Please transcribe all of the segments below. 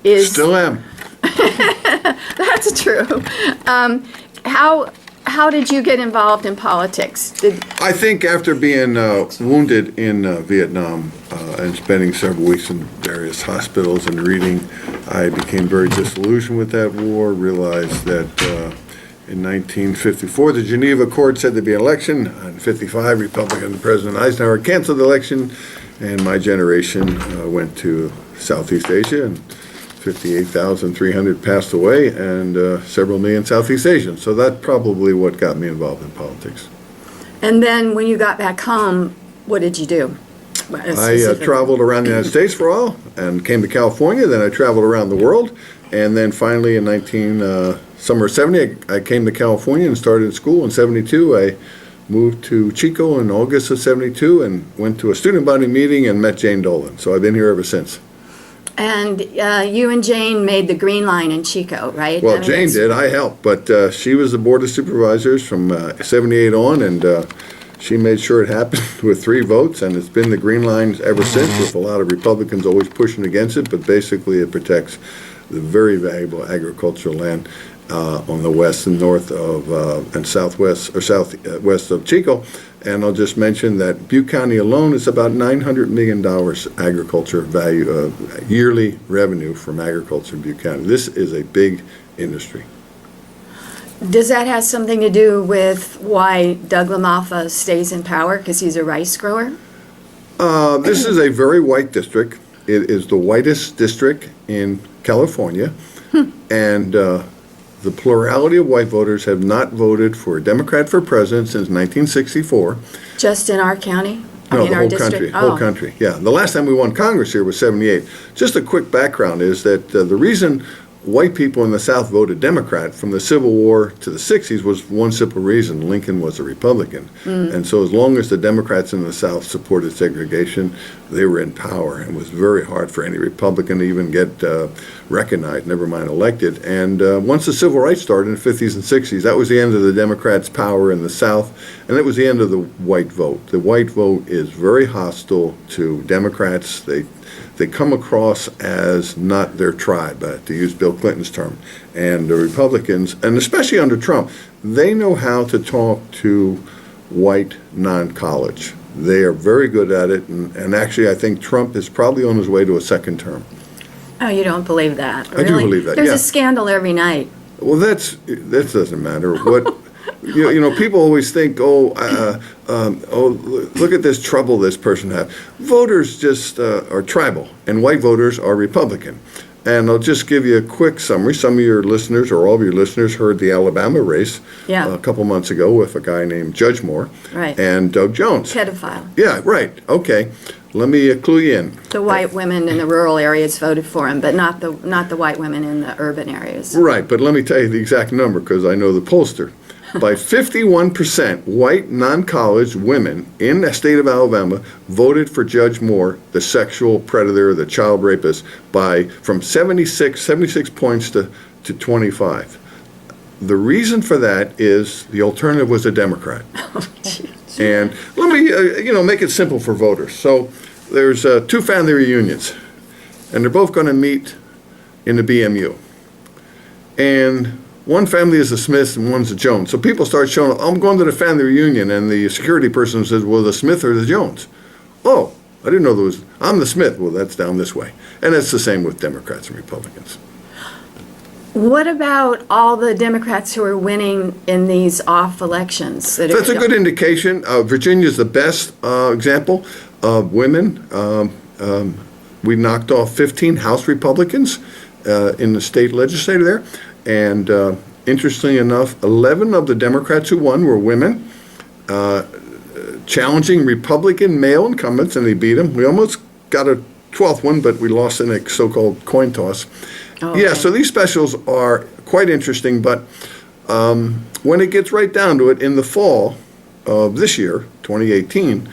Still am. That's true. How did you get involved in politics? I think after being wounded in Vietnam and spending several weeks in various hospitals and reading, I became very disillusioned with that war, realized that in 1954, the Geneva Accord said there'd be an election. In 55, Republican President Eisenhower canceled the election, and my generation went to Southeast Asia, and 58,300 passed away, and several million Southeast Asians. So that's probably what got me involved in politics. And then when you got back home, what did you do? I traveled around the United States for a while and came to California. Then I traveled around the world. And then finally in summer of 70, I came to California and started school. In 72, I moved to Chico in August of 72 and went to a student body meeting and met Jane Dolan. So I've been here ever since. And you and Jane made the Green Line in Chico, right? Well, Jane did. I helped. But she was the Board of Supervisors from 78 on, and she made sure it happened with 3 votes, and it's been the Green Line ever since, with a lot of Republicans always pushing against it, but basically it protects the very valuable agricultural land on the west and north of and southwest or southwest of Chico. And I'll just mention that Butte County alone is about $900 million agriculture value, yearly revenue from agriculture in Butte County. This is a big industry. Does that have something to do with why Doug LaMalfa stays in power, because he's a rice grower? This is a very white district. It is the whitest district in California, and the plurality of white voters have not voted for a Democrat for president since 1964. Just in our county? No, the our whole district? country. Oh. Whole country. Yeah, the last time we won Congress here was 78. Just a quick background is that the reason white people in the South voted Democrat from the Civil War to the 60s was one simple reason: Lincoln was a Republican. And so as long as the Democrats in the South supported segregation, they were in power. And it was very hard for any Republican to even get recognized, never mind elected. And once the Civil Rights started in the 50s and 60s, that was the end of the Democrats' power in the South, and it was the end of the white vote. The white vote is very hostile to Democrats. They come across as not their tribe, to use Bill Clinton's term. And the Republicans, and especially under Trump, they know how to talk to white non-college. They are very good at it, and actually I think Trump is probably on his way to a second term. Oh, you don't believe that? I do believe that, There's yeah. a scandal every night. Well, that doesn't matter. What you know, people always think, look at this trouble this person had. Voters just are tribal, and white voters are Republican. And I'll just give you a quick summary. Some of your listeners, or all of your listeners, heard the Alabama race a couple months ago with a guy named Judge Moore and Doug Jones. Pedophile. Yeah, right. Okay. Let me clue you in. The white women in the rural areas voted for him, but not the white women in the urban areas. Right, but let me tell you the exact number because I know the pollster. By 51%, white non-college women in the state of Alabama voted for Judge Moore, the sexual predator, the child rapist, from 76 points to 25. The reason for that is the alternative was a Democrat. And let me, make it simple for voters. So there's 2 family reunions, and they're both going to meet in the BMU. And one family is the Smiths and one's the Jones. So people start showing up, I'm going to the family reunion, and the security person says, well, the Smith or the Jones? Oh, I didn't know I'm the Smith. Well, that's down this way. And it's the same with Democrats and Republicans. What about all the Democrats who are winning in these off elections? That's a good indication. Virginia's the best example of women. We knocked off 15 House Republicans in the state legislature there. And interestingly enough, 11 of the Democrats who won were women, challenging Republican male incumbents, and they beat them. We almost got a 12th one, but we lost in a so-called coin toss. Oh, okay. Yeah, so these specials are quite interesting, but when it gets right down to it, in the fall of this year, 2018,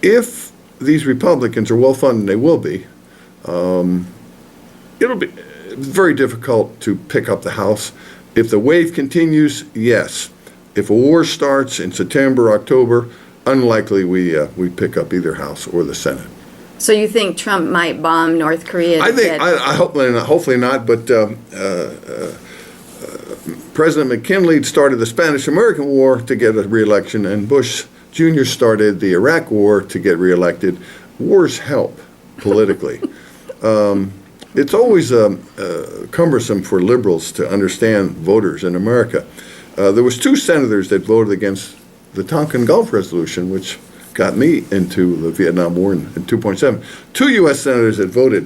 if these Republicans are well-funded, they will be, it'll be very difficult to pick up the House. If the wave continues, yes. If a war starts in September, October, unlikely we pick up either House or the Senate. So you think Trump might bomb North Korea? I think, I hopefully not, but President McKinley started the Spanish-American War to get a re-election, and Bush Jr. started the Iraq War to get re-elected. Wars help politically. It's always cumbersome for liberals to understand voters in America. There was 2 senators that voted against the Tonkin Gulf Resolution, which got me into the Vietnam War in 2.7. 2 U.S. senators that voted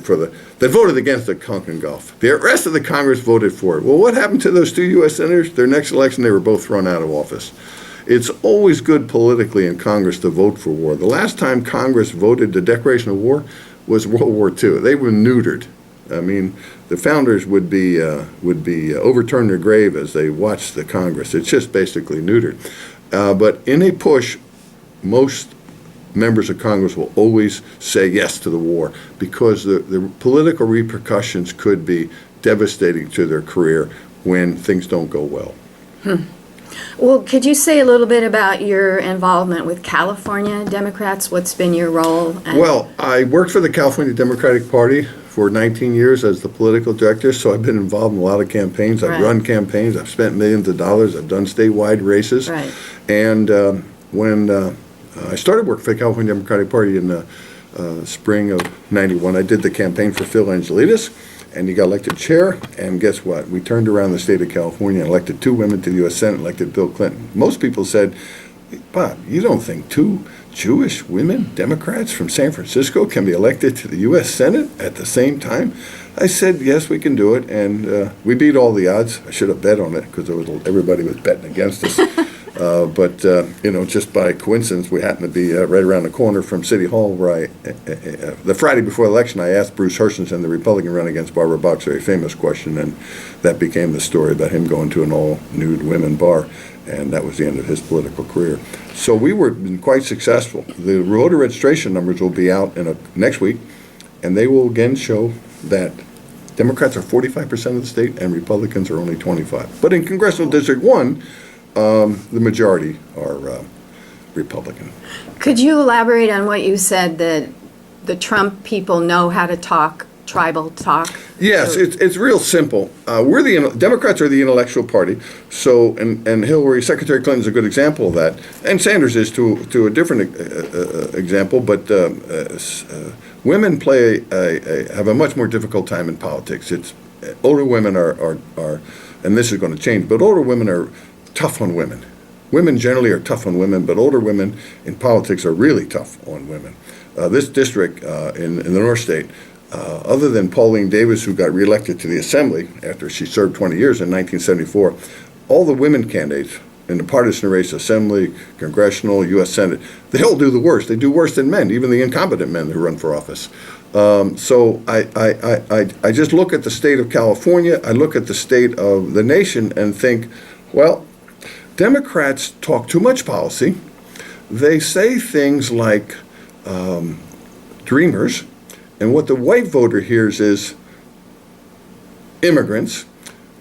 against the Tonkin Gulf. The rest of the Congress voted for it. Well, what happened to those 2 U.S. senators? Their next election, they were both thrown out of office. It's always good politically in Congress to vote for war. The last time Congress voted the declaration of war was World War II. They were neutered. I mean, the founders would be overturn their grave as they watched the Congress. It's just basically neutered. But in a push, most members of Congress will always say yes to the war because the political repercussions could be devastating to their career when things don't go well. Well, could you say a little bit about your involvement with California Democrats? What's been your role? Well, I worked for the California Democratic Party for 19 years as the political director, so I've been involved in a lot of campaigns. I've run campaigns. I've spent millions of dollars. I've done statewide races. Right. And when I started work for the California Democratic Party in the spring of '91, I did the campaign for Phil Angelides, and he got elected chair. And guess what? We turned around the state of California and elected 2 women to the U.S. Senate, elected Bill Clinton. Most people said, Bob, you don't think 2 Jewish women, Democrats from San Francisco, can be elected to the U.S. Senate at the same time? I said, yes, we can do it, and we beat all the odds. I should have bet on it because everybody was betting against us. But just by coincidence, we happened to be right around the corner from City Hall where the Friday before the election, I asked Bruce Hershenson, the Republican running against Barbara Boxer, a famous question, and that became the story about him going to an all-nude women bar, and that was the end of his political career. So we were quite successful. The voter registration numbers will be out next week, and they will again show that Democrats are 45% of the state and Republicans are only 25%. But in Congressional District 1, the majority are Republican. Could you elaborate on what you said, that the Trump people know how to talk tribal talk? Yes, it's real simple. Democrats are the intellectual party. So, and Hillary, Secretary Clinton's a good example of that, and Sanders is to a different example. But women have a much more difficult time in politics. Older women are, and this is going to change. But older women are tough on women. Women generally are tough on women, but older women in politics are really tough on women. This district in the North State, other than Pauline Davis, who got reelected to the Assembly after she served 20 years in 1974, all the women candidates in the partisan race, Assembly, Congressional, U.S. Senate, they all do the worst. They do worse than men, even the incompetent men who run for office. So I just look at the state of California, I look at the state of the nation and think, well, Democrats talk too much policy. They say things like dreamers, and what the white voter hears is immigrants.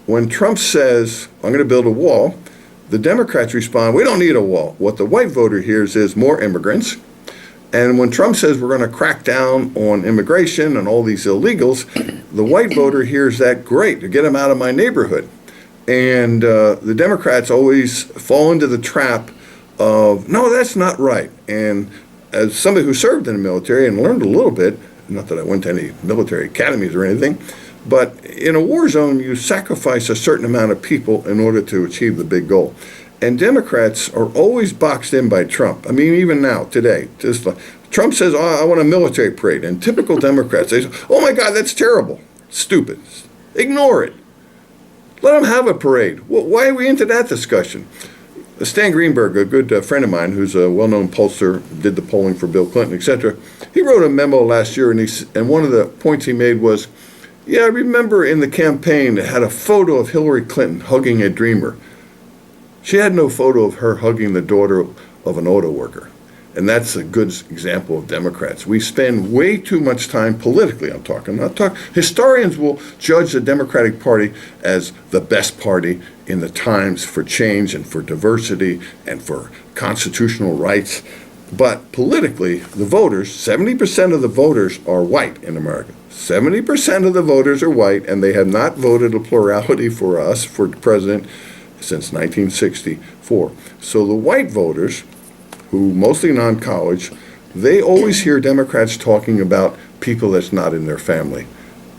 When Trump says, I'm going to build a wall, the Democrats respond, we don't need a wall. What the white voter hears is more immigrants. And when Trump says we're going to crack down on immigration and all these illegals, the white voter hears that, great, to get them out of my neighborhood. And the Democrats always fall into the trap of, no, that's not right. And as somebody who served in the military and learned a little bit, not that I went to any military academies or anything, but in a war zone, you sacrifice a certain amount of people in order to achieve the big goal. And Democrats are always boxed in by Trump. I mean, even now, today, just Trump says, oh, I want a military parade. And typical Democrats, they say, oh my God, that's terrible. Stupid. Ignore it. Let them have a parade. Well, why are we into that discussion? Stan Greenberg, a good friend of mine who's a well-known pollster, did the polling for Bill Clinton, etc., he wrote a memo last year, and one of the points he made was, yeah, I remember in the campaign it had a photo of Hillary Clinton hugging a dreamer. She had no photo of her hugging the daughter of an auto worker. And that's a good example of Democrats. We spend way too much time politically, historians will judge the Democratic Party as the best party in the times for change and for diversity and for constitutional rights. But politically, the voters, 70% of the voters are white in America. 70% of the voters are white, and they have not voted a plurality for us, for president, since 1964. So the white voters, who mostly non-college, they always hear Democrats talking about people that's not in their family.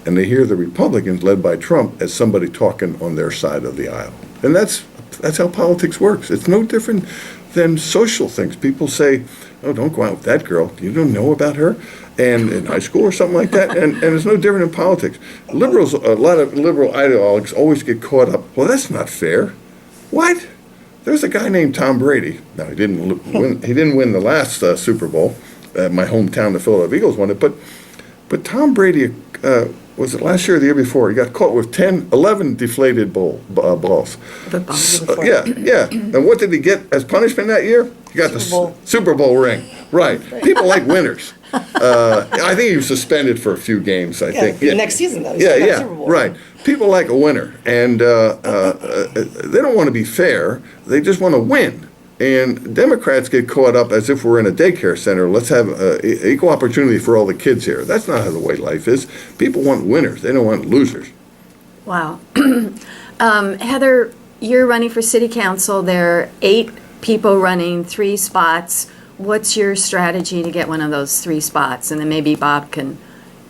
And they hear the Republicans, led by Trump, as somebody talking on their side of the aisle. And that's how politics works. It's no different than social things. People say, oh, don't go out with that girl. You don't know about her? And in high school or something like that. And it's no different in politics. Liberals, a lot of liberal ideologues always get caught up. Well, that's not fair. What? There's a guy named Tom Brady. Now, he didn't win. He didn't win the last Super Bowl. My hometown, the Philadelphia Eagles, won it. But Tom Brady, was it last year or the year before? He got caught with 11 deflated balls. Yeah. And what did he get as punishment that year? He got the Super Bowl ring. Right. People like winners. I think he was suspended for a few games, I think. Yeah, next season, though. Yeah, right. People like a winner, and they don't want to be fair. They just want to win. And Democrats get caught up as if we're in a daycare center. Let's have equal opportunity for all the kids here. That's not how the way life is. People want winners. They don't want losers. Wow. Heather, you're running for city council. There are 8 people running, 3 spots. What's your strategy to get one of those 3 spots? And then maybe Bob can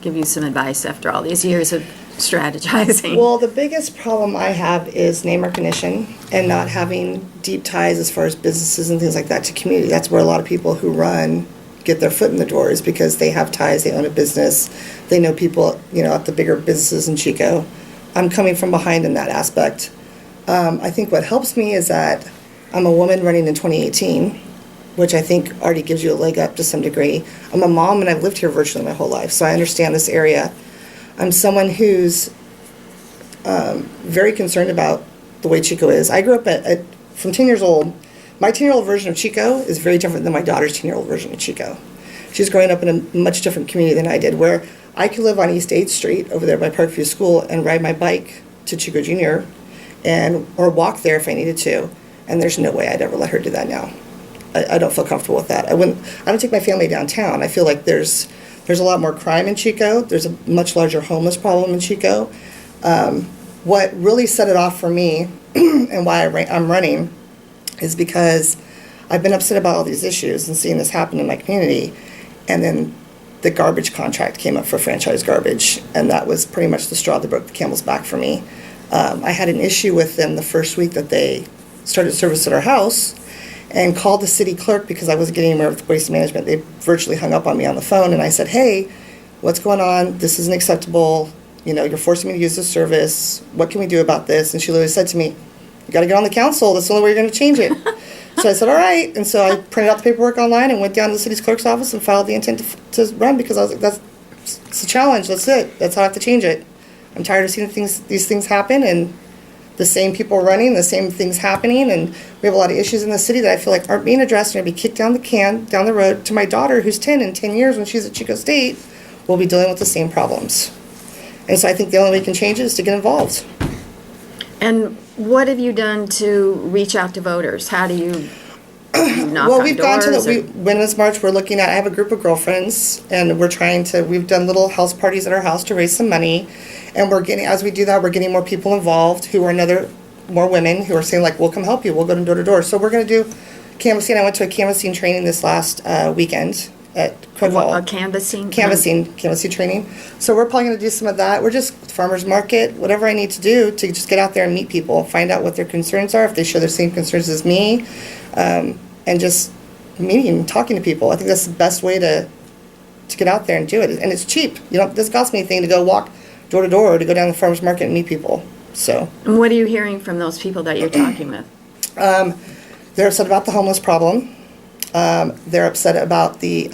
give you some advice after all these years of strategizing. Well, the biggest problem I have is name recognition and not having deep ties as far as businesses and things like that to community. That's where a lot of people who run get their foot in the door, is because they have ties, they own a business, they know people, at the bigger businesses in Chico. I'm coming from behind in that aspect. I think what helps me is that I'm a woman running in 2018, which I think already gives you a leg up to some degree. I'm a mom and I've lived here virtually my whole life, so I understand this area. I'm someone who's very concerned about the way Chico is. I grew up from 10 years old. My 10-year-old version of Chico is very different than my daughter's 10-year-old version of Chico. She's growing up in a much different community than I did, where I could live on East 8th Street over there by Parkview School and ride my bike to Chico Junior or walk there if I needed to. And there's no way I'd ever let her do that now. I don't feel comfortable with that. I don't take my family downtown. I feel like there's a lot more crime in Chico. There's a much larger homeless problem in Chico. What really set it off for me and why I'm running is because I've been upset about all these issues and seeing this happen in my community. And then the garbage contract came up for franchise garbage, and that was pretty much the straw that broke the camel's back for me. I had an issue with them the first week that they started service at our house, and called the city clerk because I wasn't getting anywhere with waste management. They virtually hung up on me on the phone, and I said, hey, what's going on? This isn't acceptable. You're forcing me to use this service. What can we do about this? And she literally said to me, you got to get on the council. That's the only way you're going to change it. So I said, all right. And so I printed out the paperwork online and went down to the city's clerk's office and filed the intent to run, because I was like, it's a challenge. That's it. That's how I have to change it. I'm tired of seeing these things happen, and the same people running, the same things happening, and we have a lot of issues in the city that I feel like aren't being addressed, and are being kicked down the road to my daughter, who's 10 in 10 years when she's at Chico State, will be dealing with the same problems. And so I think the only way we can change it is to get involved. And what have you done to reach out to voters? How do you knock Well, on we've gone to doors? the Women's March. We're looking at, I have a group of girlfriends, and we've done little house parties at our house to raise some money. And as we do that, we're getting more people involved who are more women who are saying, like, we'll come help you. We'll go door to door. So we're going to do canvassing. I went to a canvassing training this last weekend at Crowell. A canvassing? Canvassing training. So we're probably going to do some of that. We're just farmers market, whatever I need to do to just get out there and meet people, find out what their concerns are, if they share the same concerns as me, and just meeting and talking to people. I think that's the best way to get out there and do it. And it's cheap. It doesn't cost me anything to go walk door to door or to go down to the farmers market and meet people. So. And what are you hearing from those people that you're talking with? They're upset about the homeless problem. They're upset about the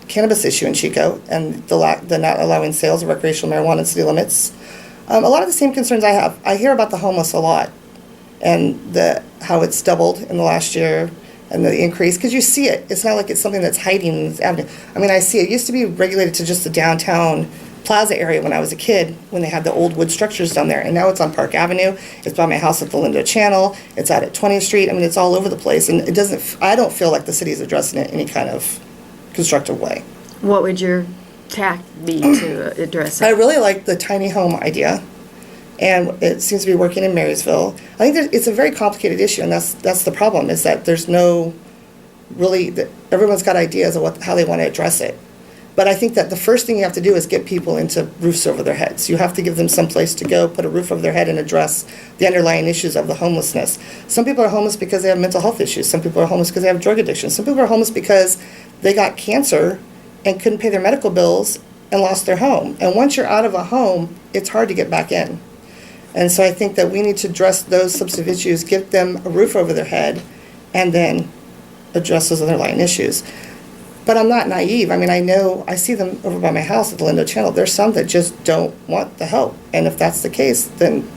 cannabis issue in Chico and the not allowing sales of recreational marijuana in city limits. A lot of the same concerns I have. I hear about the homeless a lot, and how it's doubled in the last year, and the increase, because you see it. It's not like it's something that's hiding. I mean, I see it. It used to be regulated to just the downtown Plaza area when I was a kid, when they had the old wood structures down there, and now it's on Park Avenue. It's by my house at the Lindo Channel. It's out at 20th Street. I mean, it's all over the place, and it doesn't. I don't feel like the city's addressing it in any kind of constructive way. What would your tact be to address I it? really like the tiny home idea, and it seems to be working in Marysville. I think that it's a very complicated issue, and that's the problem, is that there's no really, everyone's got ideas of how they want to address it. But I think that the first thing you have to do is get people into roofs over their heads. You have to give them some place to go, put a roof over their head, and address the underlying issues of the homelessness. Some people are homeless because they have mental health issues. Some people are homeless because they have drug addiction. Some people are homeless because they got cancer and couldn't pay their medical bills and lost their home. And once you're out of a home, it's hard to get back in. And so I think that we need to address those substantive issues, give them a roof over their head, and then address those underlying issues. But I'm not naive. I mean, I see them over by my house at the Lindo Channel. There's some that just don't want the help. And if that's the case, then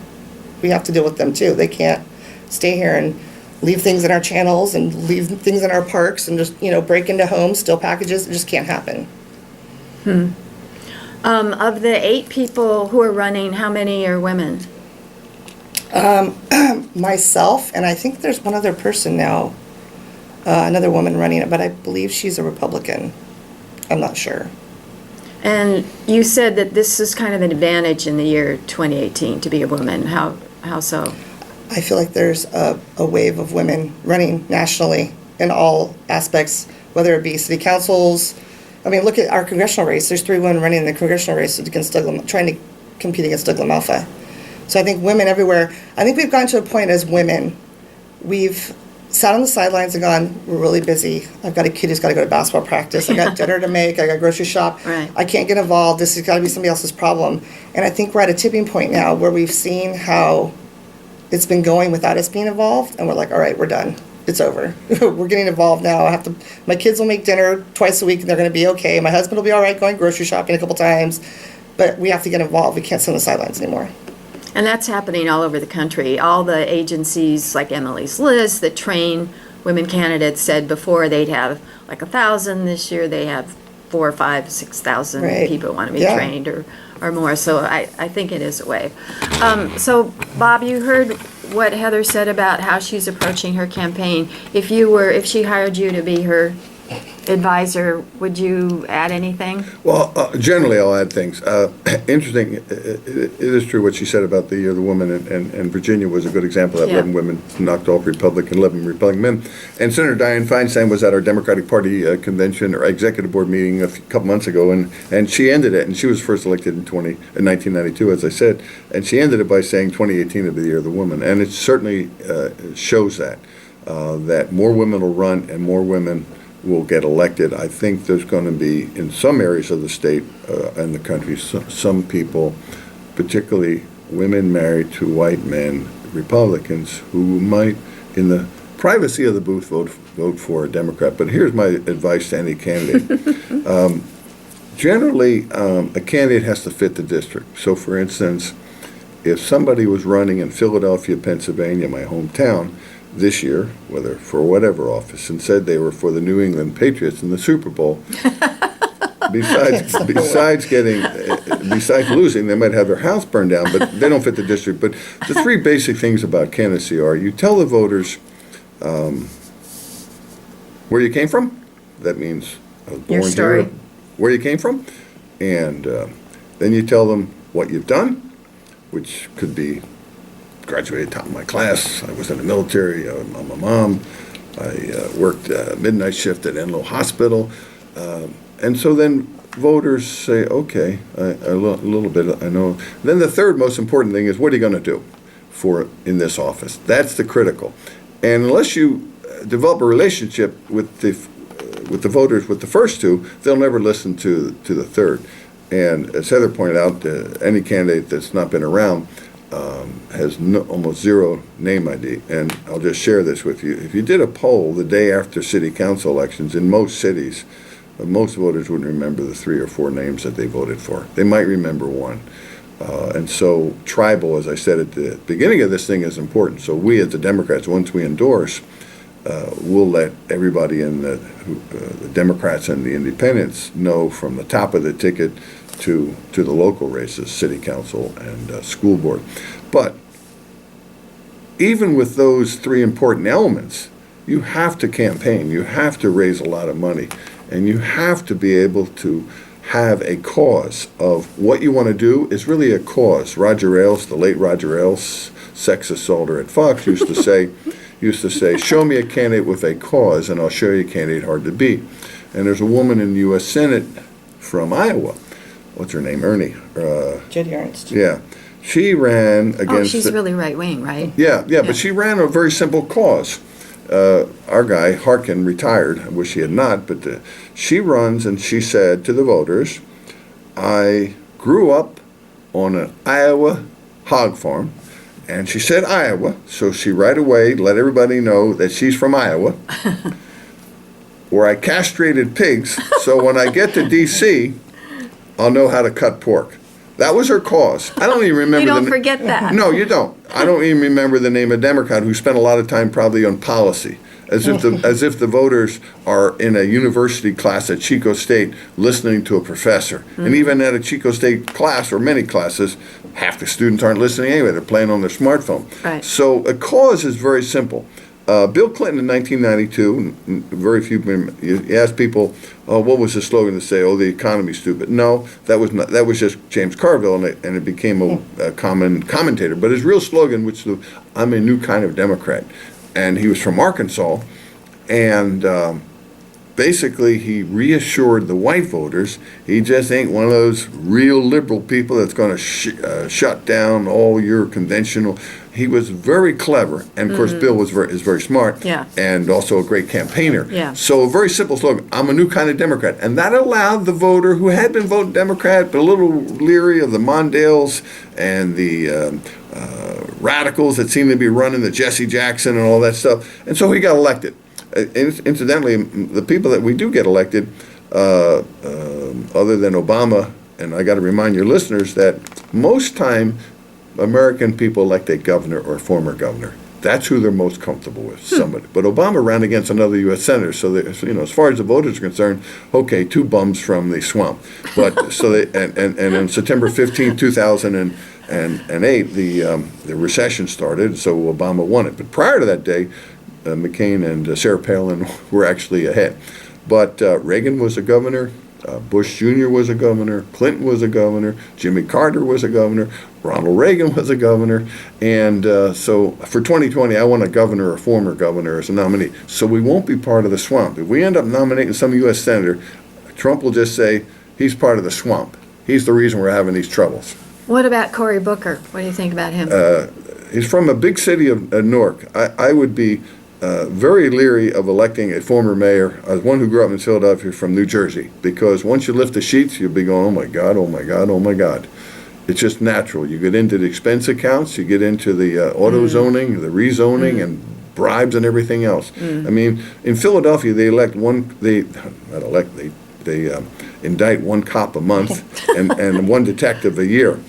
we have to deal with them too. They can't stay here and leave things in our channels and leave things in our parks and just, break into homes, steal packages. It just can't happen. Of the 8 people who are running, how many are women? Myself, and I think there's one other person now, another woman running it, but I believe she's a Republican. I'm not sure. And you said that this is kind of an advantage in the year 2018 to be a woman. How so? I feel like there's a wave of women running nationally in all aspects, whether it be city councils. I mean, look at our congressional race. There's 3 women running in the congressional race against trying to compete against Douglas Malfa. So I think women everywhere. I think we've gotten to a point as women, we've sat on the sidelines and gone, we're really busy. I've got a kid who's got to go to basketball practice. I got dinner to make. I got grocery shop. Right. I can't get involved. This has got to be somebody else's problem. And I think we're at a tipping point now where we've seen how it's been going without us being involved, and we're like, all right, we're done. It's over. We're getting involved now. My kids will make dinner twice a week, and they're going to be okay. My husband will be all right going grocery shopping a couple times, but we have to get involved. We can't sit on the sidelines anymore. And that's happening all over the country. All the agencies like Emily's List that train women candidates said before they'd have like 1,000. This year they have 4,000 or 5,000, 6,000 Right. people want to be Yeah. trained or more. So I think it is a wave. So Bob, you heard what Heather said about how she's approaching her campaign. If she hired you to be her advisor, would you add anything? Well, generally I'll add things. Interesting, it is true what she said about the woman, and Virginia was a good example of that. Yeah. 11 women knocked off Republican, 11 Republican men. And Senator Dianne Feinstein was at our Democratic Party convention or executive board meeting a couple months ago, and she ended it, and she was first elected in 1992, as I said, and she ended it by saying 2018 will be the year of the woman. And it certainly shows that more women will run and more women will get elected. I think there's going to be, in some areas of the state and the country, some people, particularly women married to white men, Republicans, who might, in the privacy of the booth, vote for a Democrat. But here's my advice to any candidate. Generally, a candidate has to fit the district. So, for instance, if somebody was running in Philadelphia, Pennsylvania, my hometown, this year, whether for whatever office, and said they were for the New England Patriots in the Super Bowl, besides losing, they might have their house burned down, but they don't fit the district. But the 3 basic things about candidacy are: you tell the voters where you came from. That means I was born Your story. here. Where you came from, and then you tell them what you've done, which could be graduated top of my class. I was in the military. I'm a mom. I worked midnight shift at Enloe Hospital. And so then voters say, okay, a little bit, I know. Then the third most important thing is, what are you going to do in this office? That's the critical. And unless you develop a relationship with the voters with the first 2, they'll never listen to the third. And as Heather pointed out, any candidate that's not been around has almost zero name ID. And I'll just share this with you. If you did a poll the day after city council elections in most cities, most voters wouldn't remember the 3 or 4 names that they voted for. They might remember one. And so tribal, as I said at the beginning of this thing, is important. So we as the Democrats, once we endorse, we'll let everybody in the Democrats and the independents know from the top of the ticket to the local races, city council and school board. But even with those three important elements, you have to campaign, you have to raise a lot of money, and you have to be able to have a cause of what you want to do is really a cause. Roger Ailes, the late Roger Ailes, sex assaulter at Fox, used to say, show me a candidate with a cause and I'll show you a candidate hard to beat. And there's a woman in the U.S. Senate from Iowa. What's her name? Ernie. Judy Ernst. Yeah. She ran against... Oh, she's really right-wing, right? Yeah, but she ran a very simple cause. Our guy, Harkin, retired. I wish he had not, but she runs and she said to the voters, I grew up on an Iowa hog farm, and she said Iowa, so she right away let everybody know that she's from Iowa, where I castrated pigs, so when I get to D.C., I'll know how to cut pork. That was her cause. I don't even remember. You don't forget that. No, you don't. I don't even remember the name of Democrat who spent a lot of time probably on policy, as if the voters are in a university class at Chico State listening to a professor. And even at a Chico State class or many classes, half the students aren't listening anyway. They're playing on their smartphone. Right. So a cause is very simple. Bill Clinton in 1992, very few, you ask people, oh, what was the slogan to say? Oh, the economy's stupid. No, that was not. That was just James Carville, and it became a common commentator. But his real slogan, which was, I'm a new kind of Democrat, and he was from Arkansas, and basically he reassured the white voters he just ain't one of those real liberal people that's going to shut down all your conventional. He was very clever, and of course Bill is very smart, and also a great campaigner. Yeah. So a very simple slogan, I'm a new kind of Democrat. And that allowed the voter who had been voting Democrat but a little leery of the Mondales and the radicals that seemed to be running, the Jesse Jackson and all that stuff. And so he got elected. Incidentally, the people that we do get elected, other than Obama, and I got to remind your listeners that most time American people elect a governor or a former governor. That's who they're most comfortable with, somebody. But Obama ran against another U.S. senator, so that, as far as the voters are concerned, okay, two bums from the swamp. But so they and on September 15, 2008, the recession started, so Obama won it. But prior to that day, McCain and Sarah Palin were actually ahead. But Reagan was a governor, Bush Jr. was a governor, Clinton was a governor, Jimmy Carter was a governor, Ronald Reagan was a governor, and so for 2020, I want a governor or former governor as a nominee. So we won't be part of the swamp. If we end up nominating some U.S. senator, Trump will just say, he's part of the swamp. He's the reason we're having these troubles. What about Cory Booker? What do you think about him? He's from a big city of Newark. I would be very leery of electing a former mayor, as one who grew up in Philadelphia, from New Jersey, because once you lift the sheets, you'll be going, oh my God, oh my God, oh my God. It's just natural. You get into the expense accounts, you get into the auto zoning, the rezoning, and bribes and everything else. I mean, in Philadelphia, they indict one cop a month and one detective a year.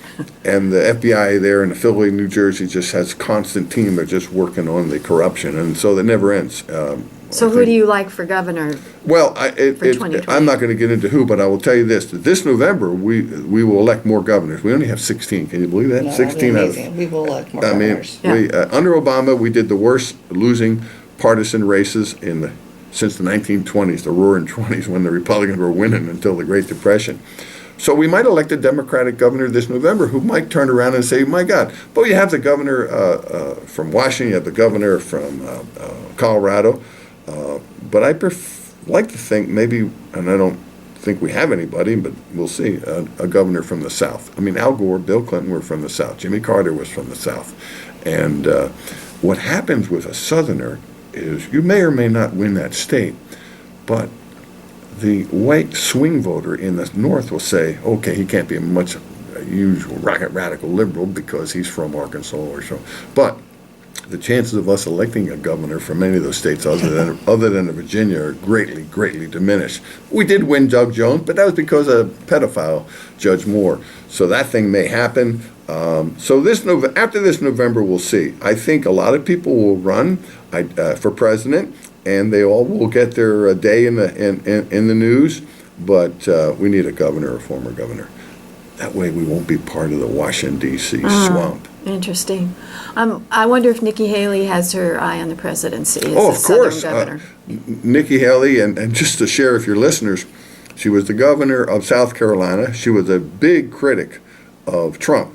And the FBI there in Philly, New Jersey, just has a constant team of just working on the corruption, and so that never ends. So who do you like for governor? Well, for 2020? I'm not going to get into who, but I will tell you this: that this November we will elect more governors. We only have 16. Can you believe that? No, 16 out of. We will elect more governors. We under Obama we did the worst losing partisan races since the 1920s, the Roaring 20s, when the Republicans were winning until the Great Depression. So we might elect a Democratic governor this November who might turn around and say, my God. But you have the governor from Washington, you have the governor from Colorado. But I like to think maybe, and I don't think we have anybody, but we'll see, a governor from the South. I mean, Al Gore, Bill Clinton were from the South. Jimmy Carter was from the South. And what happens with a Southerner is you may or may not win that state, but the white swing voter in the North will say, okay, he can't be a usual radical liberal because he's from Arkansas or so. But the chances of us electing a governor from any of those states other than Virginia are greatly, greatly diminished. We did win Doug Jones, but that was because of pedophile Judge Moore. So that thing may happen. So after this November, we'll see. I think a lot of people will run for president, and they all will get their day in the news. But we need a governor or former governor. That way we won't be part of the Washington, D.C. swamp. Interesting. I wonder if Nikki Haley has her eye on the presidency as Oh, a of Southern course. governor. Nikki Haley, and just to share with your listeners, she was the governor of South Carolina. She was a big critic of Trump.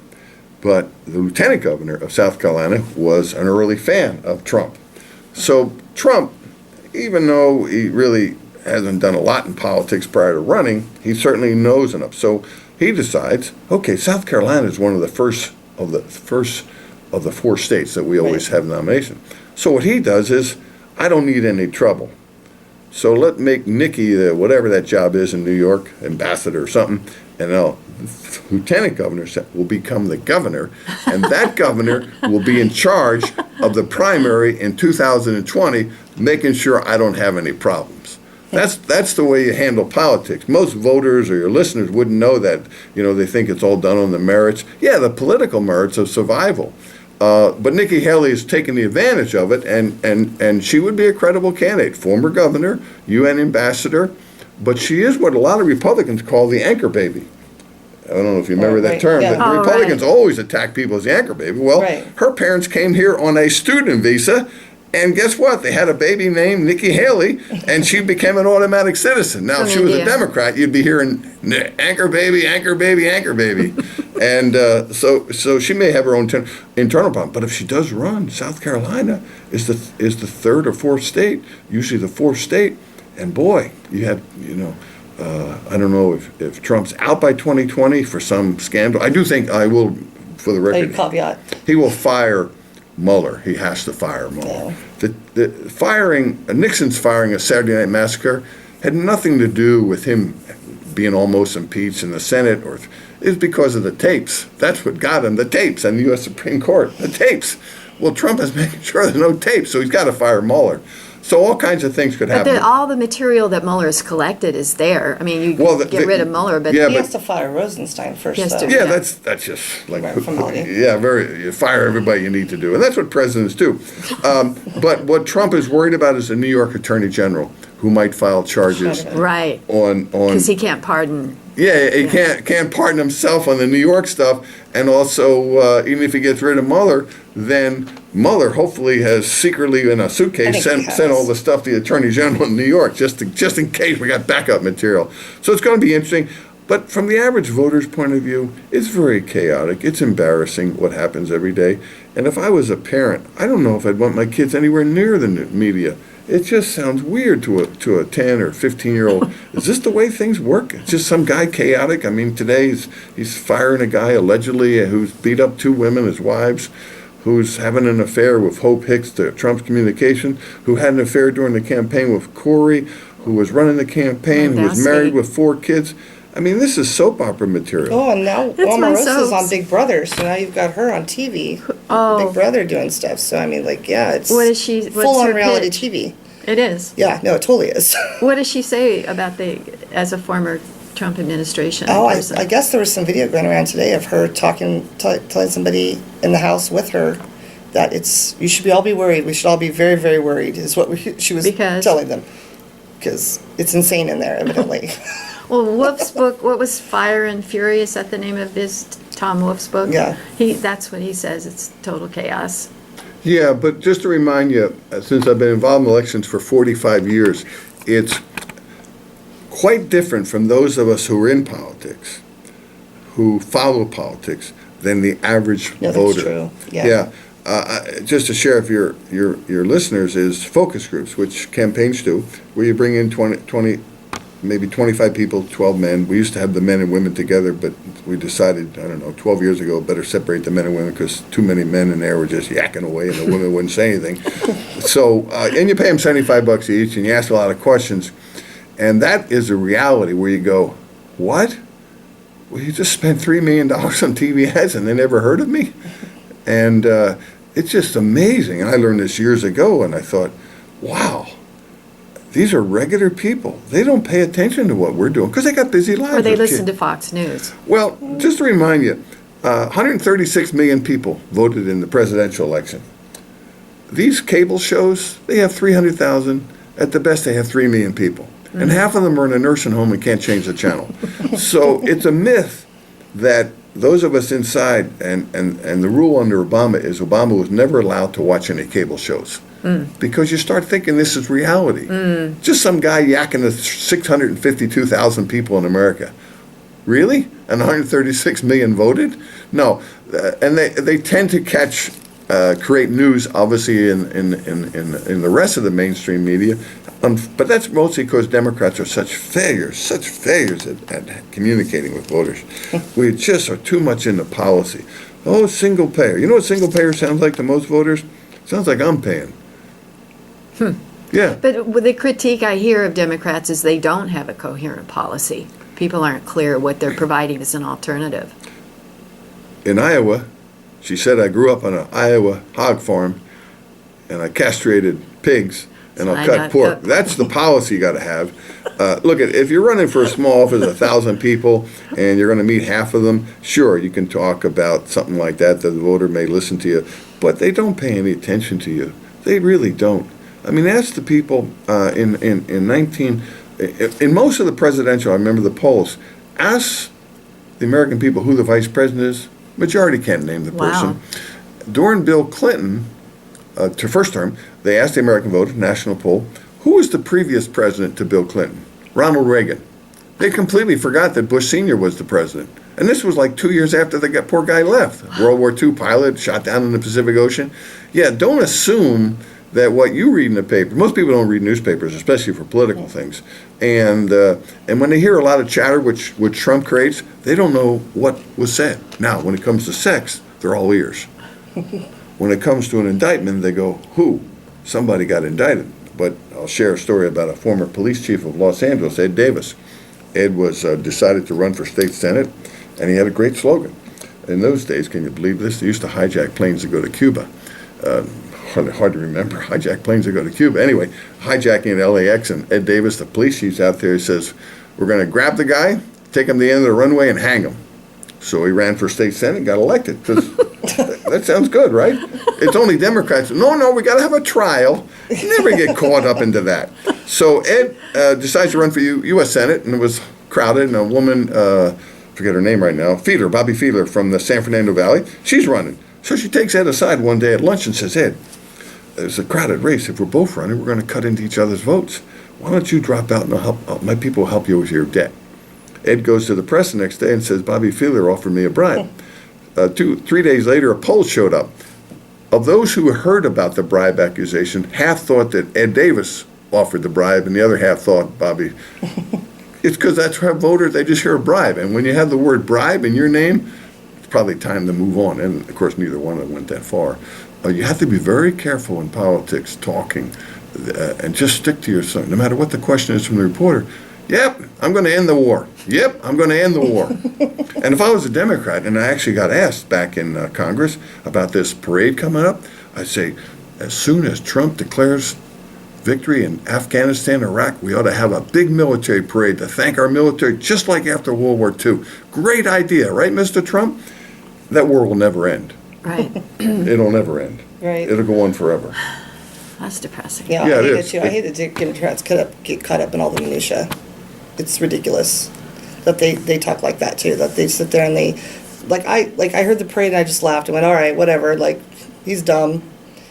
But the lieutenant governor of South Carolina was an early fan of Trump. So Trump, even though he really hasn't done a lot in politics prior to running, he certainly knows enough. So he decides, okay, South Carolina is one of the first of the four states that we always have nomination. So what he does is, I don't need any trouble. So let make Nikki, whatever that job is in New York, ambassador or something, and now lieutenant governor will become the governor, and that governor will be in charge of the primary in 2020, making sure I don't have any problems. That's the way you handle politics. Most voters or your listeners wouldn't know that. They think it's all done on the merits. Yeah, the political merits of survival. But Nikki Haley is taking the advantage of it, and she would be a credible candidate. Former governor, UN ambassador, but she is what a lot of Republicans call the anchor baby. I don't know if you remember that Right, term, yeah. but Oh, Republicans right. always attack people as the anchor baby. Well, Right. her parents came here on a student visa, and guess what? They had a baby named Nikki Haley, and she became an automatic citizen. Now, From if she was a India. Democrat, you'd be hearing anchor baby, anchor baby, anchor baby. And so she may have her own internal problem. But if she does run, South Carolina is the third or fourth state, usually the fourth state. And boy, you have, I don't know if Trump's out by 2020 for some scandal. I do think I will, for the A record, caveat. he will fire Mueller. He has to fire Mueller. Nixon's firing of Saturday Night Massacre had nothing to do with him being almost impeached in the Senate, or it's because of the tapes. That's what got him, the tapes, and the U.S. Supreme Court, the tapes. Well, Trump is making sure there's no tapes, so he's got to fire Mueller. So all kinds of things could But happen. all the material that Mueller has collected is there. I mean, you Well, get rid of Mueller, but yeah, He but- has to fire Rosenstein first, He has though. to. Yeah, Yeah. that's just like, Right, formality. yeah, you fire everybody you need to do, and that's what presidents do. But what Trump is worried about is the New York Attorney General, who might file charges right, on. because he can't pardon. Yeah, he can't pardon himself on the New York stuff, and also even if he gets rid of Mueller, then Mueller hopefully has secretly in a I suitcase think he sent has. all the stuff to the Attorney General in New York just in case we got backup material. So it's going to be interesting. But from the average voter's point of view, it's very chaotic. It's embarrassing what happens every day. And if I was a parent, I don't know if I'd want my kids anywhere near the media. It just sounds weird to a 10 or 15-year-old. Is this the way things work? It's just some guy chaotic. I mean, today he's firing a guy allegedly who's beat up two women, his wives, who's having an affair with Hope Hicks, Trump's communication, who had an affair during the campaign with Corey, who was running the campaign, who was That's married sweet. with 4 kids. I mean, this is soap opera material. Oh, and now That's my Omarosa's soaps. on Big Brother, so now you've got her on TV. Oh. Big Brother doing stuff. So, I mean, like, yeah, it's What is she? What's full on her reality pitch? TV. It is. Yeah, no, it totally is. What does she say about as a former Trump administration Oh, person? I guess there was some video going around today of her telling somebody in the house with her that you should all be worried. We should all be very, very worried, is what she was Because? telling them. Because it's insane in there, evidently. Well, Wolf's book, what was Fire and Fury? Is that the name of Tom Wolf's book? Yeah. That's what he says. It's total chaos. Yeah, but just to remind you, since I've been involved in elections for 45 years, it's quite different from those of us who are in politics, who follow politics, than the average No, that's voter. true. Yeah. Just to share with your listeners is focus groups, which campaigns do, where you bring in 20 maybe 25 people, 12 men. We used to have the men and women together, but we decided, 12 years ago, better separate the men and women because too many men in there were just yakking away and the women wouldn't say anything. So, and you pay them $75 each and you ask a lot of questions. And that is a reality where you go, what? Well, you just spent $3 million on TV ads and they never heard of me? And it's just amazing. I learned this years ago and I thought, wow. These are regular people. They don't pay attention to what we're doing because they got busy lives. Or they with listen to kids. Fox News. Well, just to remind you, 136 million people voted in the presidential election. These cable shows, they have 300,000. At the best, they have 3 million people. And half of them are in a nursing home and can't change the channel. So it's a myth that those of us inside, and the rule under Obama is Obama was never allowed to watch any cable shows. Because you start thinking this is reality. Just some guy yakking to 652,000 people in America. Really? And 136 million voted? No. And they tend to create news, obviously, in the rest of the mainstream media. But that's mostly because Democrats are such failures at communicating with voters. We just are too much into policy. Oh, single payer. You know what single payer sounds like to most voters? Sounds like I'm paying. Yeah. But with the critique I hear of Democrats is they don't have a coherent policy. People aren't clear what they're providing as an alternative. In Iowa, she said, I grew up on an Iowa hog farm, and I castrated pigs, and I'll cut pork. That's the policy you got to have. Look, if you're running for a small office of 1,000 people, and you're going to meet half of them, sure, you can talk about something like that the voter may listen to you, but they don't pay any attention to you. They really don't. I mean, ask the people in most of the presidential, I remember the polls, ask the American people who the vice president is. Majority can't name the person. Wow. During Bill Clinton, to first term, they asked the American voter, national poll, who was the previous president to Bill Clinton? Ronald Reagan. They completely forgot that Bush Sr. was the president. And this was like 2 years after the poor guy left. World War II pilot, shot down in the Pacific Ocean. Yeah, don't assume that what you read in the paper, most people don't read newspapers, especially for political things. And when they hear a lot of chatter, which Trump creates, they don't know what was said. Now, when it comes to sex, they're all ears. When it comes to an indictment, they go, who? Somebody got indicted. But I'll share a story about a former police chief of Los Angeles, Ed Davis. Ed was decided to run for state senate, and he had a great slogan. In those days, can you believe this? They used to hijack planes to go to Cuba. Hard to remember, hijack planes to go to Cuba. Anyway, hijacking at LAX, and Ed Davis, the police chief's out there, he says, we're going to grab the guy, take him to the end of the runway, and hang him. So he ran for state senate and got elected, because that sounds good, right? It's only Democrats. No, we got to have a trial. Never get caught up into that. So Ed decides to run for U.S. Senate, and it was crowded, and a woman, forget her name right now, Bobby Fiedler from the San Fernando Valley, she's running. So she takes Ed aside one day at lunch and says, Ed, there's a crowded race. If we're both running, we're going to cut into each other's votes. Why don't you drop out and my people will help you with your debt? Ed goes to the press the next day and says, Bobby Fiedler offered me a bribe. 3 days later, a poll showed up. Of those who heard about the bribe accusation, half thought that Ed Davis offered the bribe, and the other half thought Bobby. It's because that's how voters, they just hear a bribe. And when you have the word bribe in your name, it's probably time to move on. And, of course, neither one of them went that far. You have to be very careful in politics, talking, and just stick to yourself. No matter what the question is from the reporter, yep, I'm going to end the war. Yep, I'm going to end the war. And if I was a Democrat, and I actually got asked back in Congress about this parade coming up, I'd say, as soon as Trump declares victory in Afghanistan, Iraq, we ought to have a big military parade to thank our military, just like after World War II. Great idea, right, Mr. Trump? That war will never end. Right. It'll never end. Right. It'll go on forever. That's depressing. Yeah, Yeah, I it hate is. it too. I hate that Democrats get caught up in all the minutia. It's ridiculous that they talk like that too. That they sit there and they, I heard the parade and I just laughed and went, all right, whatever. Like, he's dumb.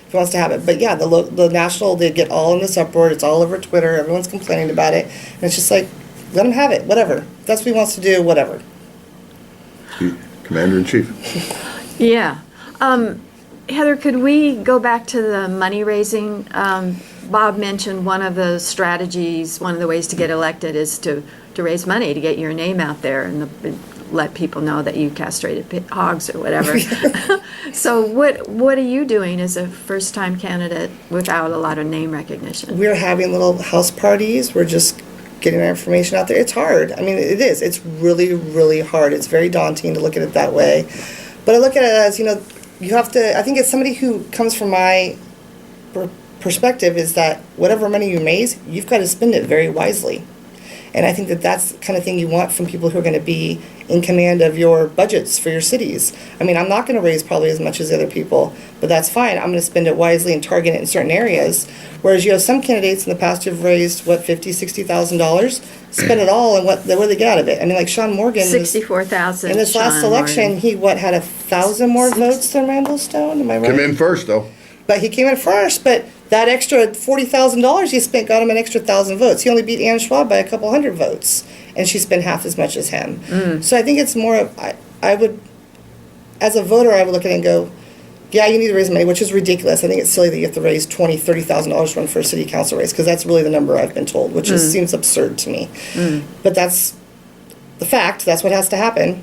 He wants to have it. But yeah, the national, they get all in this uproar. It's all over Twitter. Everyone's complaining about it, and it's just like, let him have it. Whatever. If that's what he wants to do. Whatever. Commander in Chief. Yeah. Heather, could we go back to the money raising? Bob mentioned one of the strategies, one of the ways to get elected is to raise money, to get your name out there and let people know that you castrated hogs or whatever. So what are you doing as a first-time candidate without a lot of name recognition? We're having little house parties. We're just getting our information out there. It's hard. I mean, it is. It's really, really hard. It's very daunting to look at it that way. But I look at it as, you have to, I think as somebody who comes from my perspective is that whatever money you raise, you've got to spend it very wisely. And I think that that's the kind of thing you want from people who are going to be in command of your budgets for your cities. I mean, I'm not going to raise probably as much as other people, but that's fine. I'm going to spend it wisely and target it in certain areas. Whereas you have some candidates in the past who've raised, what, $50,000-$60,000, spend it all, and what do they get out of it? I mean, like Sean Morgan. 64,000. In this last Sean election, Morgan. he, had 1,000 more votes than Randall Stone? Am I right? Come in first, though. But he came in first, but that extra $40,000 he spent got him an extra 1,000 votes. He only beat Ann Schwab by a couple hundred votes, and she spent half as much as him. So I think it's more of, I would, as a voter, I would look at it and go, yeah, you need to raise money, which is ridiculous. I think it's silly that you have to raise $20,000, $30,000 to run for a city council race, because that's really the number I've been told, which just seems absurd to me. But that's the fact. That's what has to happen.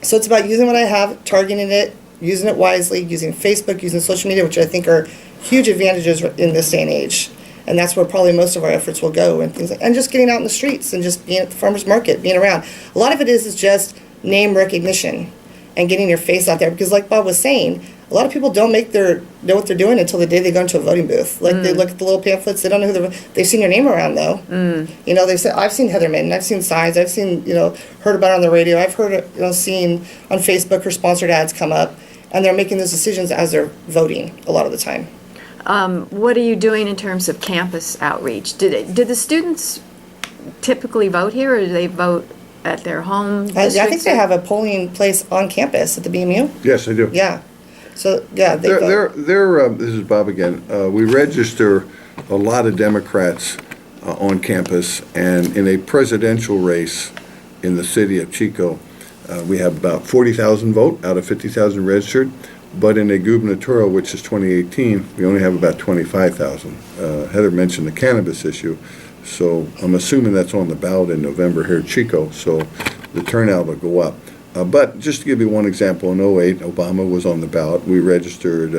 So it's about using what I have, targeting it, using it wisely, using Facebook, using social media, which I think are huge advantages in this day and age. And that's where probably most of our efforts will go, and things like, and just getting out in the streets and just being at the farmers market, being around. A lot of it is just name recognition and getting your face out there, because like Bob was saying, a lot of people don't know what they're doing until the day they go into a voting booth. Like they look at the little pamphlets, they don't know they've seen your name around though. You know, I've seen Heather Minton, I've seen signs, I've seen, heard about it on the radio, I've heard it, seen on Facebook her sponsored ads come up, and they're making those decisions as they're voting a lot of the time. What are you doing in terms of campus outreach? Did the students typically vote here, or do they vote at their home I think districts? they have a polling place on campus at the BMU. Yes, I do. Yeah. So, yeah, they vote. This is Bob again. We register a lot of Democrats on campus, and in a presidential race in the city of Chico, we have about 40,000 vote out of 50,000 registered. But in a gubernatorial, which is 2018, we only have about 25,000. Heather mentioned the cannabis issue, so I'm assuming that's on the ballot in November here at Chico, so the turnout will go up. But just to give you one example, in '08, Obama was on the ballot. We registered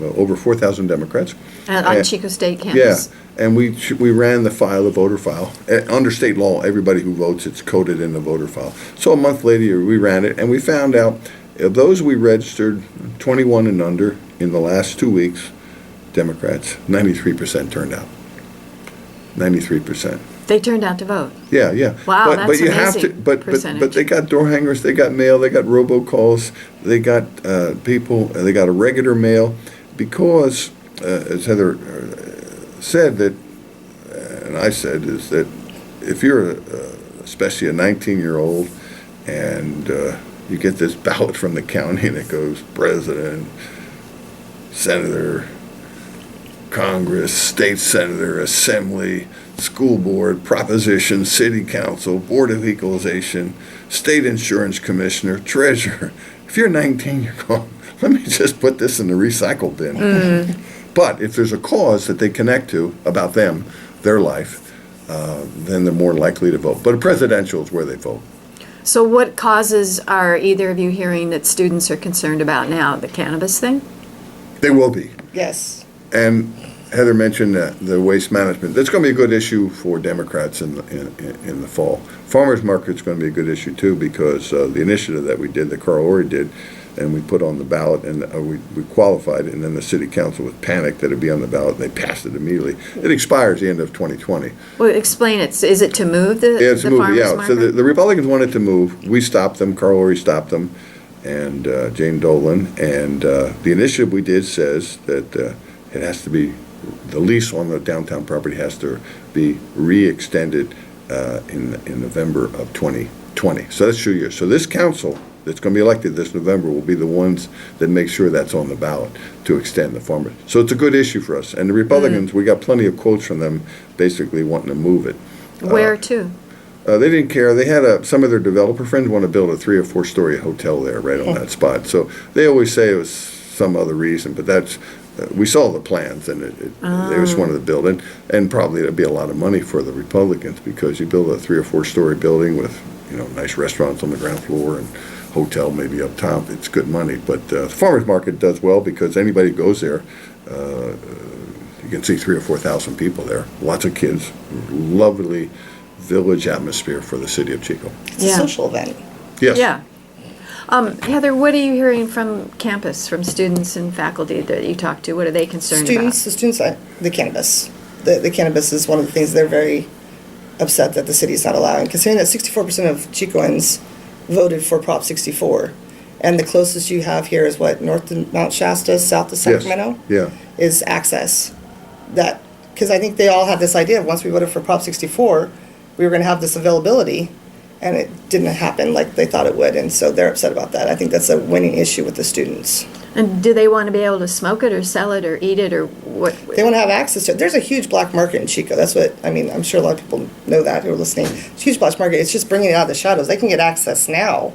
over 4,000 Democrats. On Chico State campus? Yeah, and we ran the file, the voter file. Under state law, everybody who votes, it's coded in the voter file. So a month later, we ran it, and we found out of those we registered, 21 and under, in the last 2 weeks, Democrats, 93% turned out. 93%. They turned out to vote. Yeah, yeah. Wow, but that's you have to, amazing but percentage. they got door hangers, they got mail, they got robocalls, they got people, they got a regular mail, because as Heather said, that, and I said, is that if you're especially a 19-year-old and you get this ballot from the county and it goes president, senator, Congress, state senator, assembly, school board, proposition, city council, board of equalization, state insurance commissioner, treasurer. If you're 19, you're going, let me just put this in the recycle bin. But if there's a cause that they connect to about them, their life, then they're more likely to vote. But a presidential is where they vote. So what causes are either of you hearing that students are concerned about now? The cannabis thing? They will be. Yes. And Heather mentioned the waste management. That's going to be a good issue for Democrats in the fall. Farmers market's going to be a good issue too, because the initiative that we did, that Carl Ori did, and we put on the ballot, and we qualified it, and then the city council was panicked that it'd be on the ballot, and they passed it immediately. It expires the end of 2020. Well, explain it. Is it to move the Yeah, it's the moving, farmers yeah. market? So the Republicans wanted to move. We stopped them. Carl Ori stopped them, and Jane Dolan. And the initiative we did says that it has to be, the lease on the downtown property has to be re-extended in November of 2020. So that's 2 years. So this council that's going to be elected this November will be the ones that make sure that's on the ballot to extend the farmers. So it's a good issue for us. And the Republicans, we got plenty of quotes from them basically wanting to move it. Where to? They didn't care. They had some of their developer friends want to build a 3 or 4 story hotel there right on that spot. So they always say it was some other reason, but that's, we saw the plans, and they just wanted to build it. And probably it'd be a lot of money for the Republicans, because you build a 3 or 4 story building with, nice restaurants on the ground floor and hotel maybe up top. It's good money. But the farmers market does well, because anybody who goes there, you can see 3,000 or 4,000 people there. Lots of kids. Lovely village atmosphere for the city of Chico. It's a social event. Yes. Yeah. Heather, what are you hearing from campus, from students and faculty that you talk to? What are they concerned The cannabis. The cannabis is one of the things they're very upset that the city's not allowing. Considering that 64% of Chicoans voted for Prop 64. And the closest you have here is what, north of Mount Shasta, south of Yes. Sacramento? Yeah. Is access. That, because I think they all have this idea of once we voted for Prop 64, we were going to have this availability, and it didn't happen like they thought it would, and so they're upset about that. I think that's a winning issue with the students. And do they want to be able to smoke it or sell it or eat it or what? They want to have access to it. There's a huge black market in Chico. That's what, I mean, I'm sure a lot of people know that who are listening. It's a huge black market. It's just bringing it out of the shadows. They can get access now,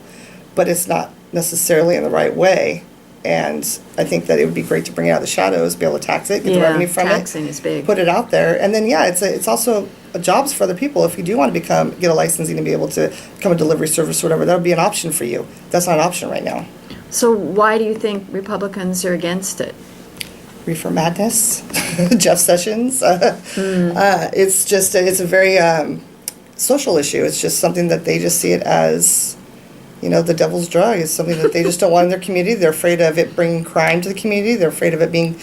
but it's not necessarily in the right way. And I think that it would be great to bring it out of the shadows, be able to tax it, get the revenue from taxing it. is big. Put it out there. And then, yeah, it's also jobs for other people. If you do want to get a licensing and be able to become a delivery service or whatever, that would be an option for you. That's not an option right now. So why do you think Republicans are against it? Reefer Madness, Jeff Sessions. It's just, it's a very social issue. It's just something that they just see it as, the devil's drug. It's something that they just don't want in their community. They're afraid of it bringing crime to the community. They're afraid of it being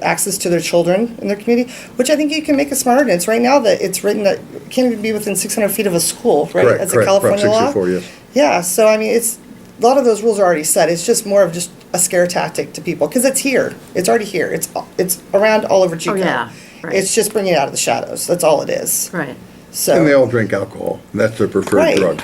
access to their children in their community, which I think you can make a smart ordinance. Right now that it's written that it can't even be within 600 feet of a school, right? Correct, That's correct. a California Prop law. 64, yes. Yeah, so I mean, a lot of those rules are already set. It's just more of just a scare tactic to people because it's here. It's already here. It's around all over Chico. Oh, yeah, right. It's just bringing it out of the shadows. That's all it is. Right. So And they all drink alcohol. That's their preferred Right. drug.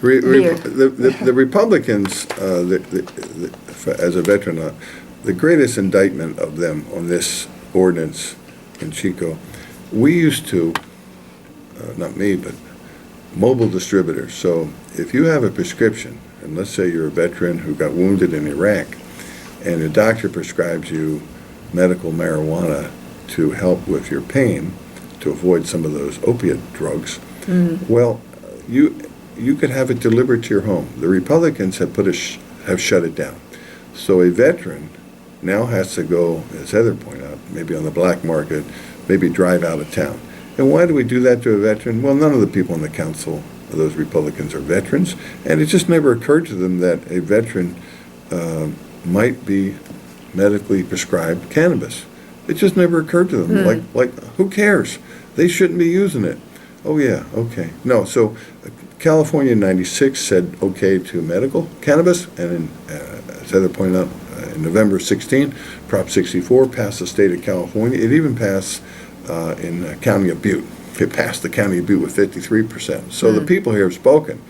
Beer. The Republicans, as a veteran, the greatest indictment of them on this ordinance in Chico, we used to, not me, but mobile distributors. So if you have a prescription, and let's say you're a veteran who got wounded in Iraq, and a doctor prescribes you medical marijuana to help with your pain, to avoid some of those opiate drugs, well, you could have it delivered to your home. The Republicans have have shut it down. So a veteran now has to go, as Heather pointed out, maybe on the black market, maybe drive out of town. And why do we do that to a veteran? Well, none of the people on the council of those Republicans are veterans, and it just never occurred to them that a veteran might be medically prescribed cannabis. It just never occurred to them. Like, who cares? They shouldn't be using it. Oh yeah, okay. No, so California in '96 said okay to medical cannabis, and as Heather pointed out, in November 16, Prop 64 passed the state of California. It even passed in the County of Butte. It passed the County of Butte with 53%. So the people here have spoken,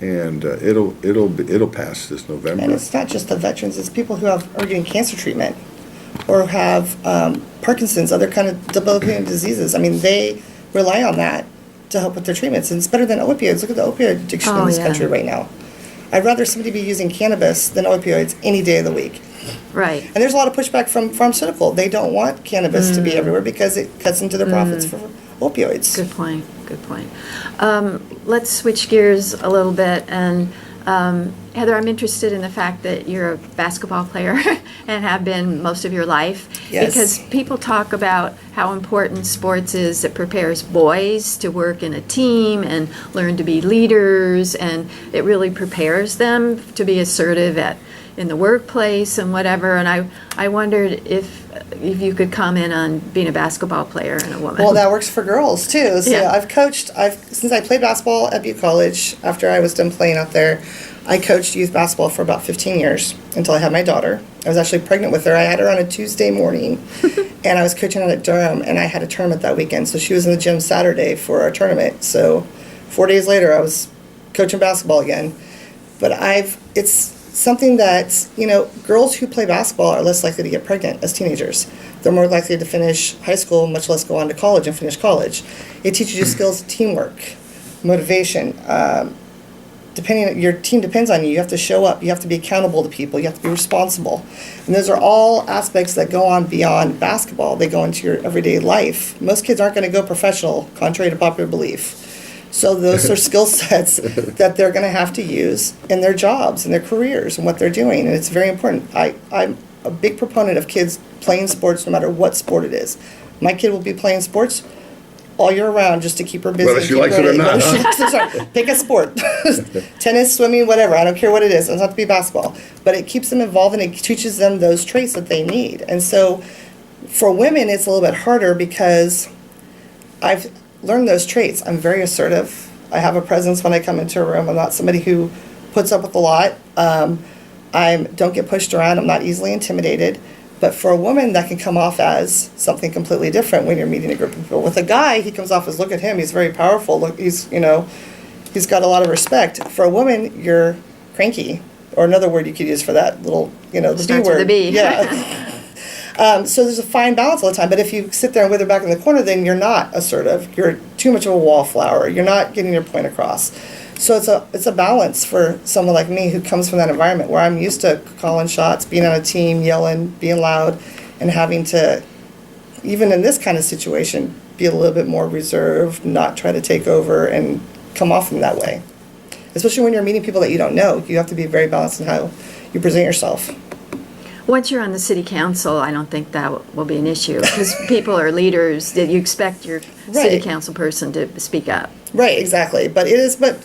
and it'll pass this November. And it's not just the veterans, it's people who are getting cancer treatment or have Parkinson's, other kind of debilitating diseases. I mean, they rely on that to help with their treatments. And it's better than opioids. Look at the opioid addiction in this country right now. I'd rather somebody be using cannabis than opioids any day of the week. Right. And there's a lot of pushback from pharmaceutical. They don't want cannabis to be everywhere because it cuts into their profits for opioids. Good point. Good point. Let's switch gears a little bit. And Heather, I'm interested in the fact that you're a basketball player and have been most of your life. Yes. Because people talk about how important sports is. It prepares boys to work in a team and learn to be leaders, and it really prepares them to be assertive in the workplace and whatever. And I wondered if you could comment on being a basketball player and a woman. Well, that works for girls too. So Yeah. I've coached, since I played basketball at Butte College, after I was done playing out there, I coached youth basketball for about 15 years until I had my daughter. I was actually pregnant with her. I had her on a Tuesday morning, and I was coaching out at Durham, and I had a tournament that weekend. So she was in the gym Saturday for our tournament. So 4 days later, I was coaching basketball again. But it's something that, girls who play basketball are less likely to get pregnant as teenagers. They're more likely to finish high school, much less go on to college and finish college. It teaches you skills of teamwork, motivation. Your team depends on you. You have to show up. You have to be accountable to people. You have to be responsible. And those are all aspects that go on beyond basketball. They go into your everyday life. Most kids aren't going to go professional, contrary to popular belief. So those are skill sets that they're going to have to use in their jobs and their careers and what they're doing. And it's very important. I'm a big proponent of kids playing sports no matter what sport it is. My kid will be playing sports all year round just to keep her busy. Whether she likes it or not, Sorry, pick a sport. Tennis, swimming, whatever. I don't care what it is. It doesn't have to be basketball. But it keeps them involved and it teaches them those traits that they need. And so for women, it's a little bit harder because I've learned those traits. I'm very assertive. I have a presence when I come into a room. I'm not somebody who puts up with a lot. I don't get pushed around. I'm not easily intimidated. But for a woman, that can come off as something completely different when you're meeting a group of people. With a guy, he comes off as, look at him, he's very powerful. Look, he's got a lot of respect. For a woman, you're cranky. Or another word you could use for that, little, the B Starts with word. a B. Yeah. So there's a fine balance all the time. But if you sit there and wither back in the corner, then you're not assertive. You're too much of a wallflower. You're not getting your point across. So it's a balance for someone like me who comes from that environment where I'm used to calling shots, being on a team, yelling, being loud, and having to, even in this kind of situation, be a little bit more reserved, not try to take over and come off in that way. Especially when you're meeting people that you don't know. You have to be very balanced in how you present yourself. Once you're on the city council, I don't think that will be an issue, because people are leaders, that you expect your city Right. council person to speak up. Right, exactly. But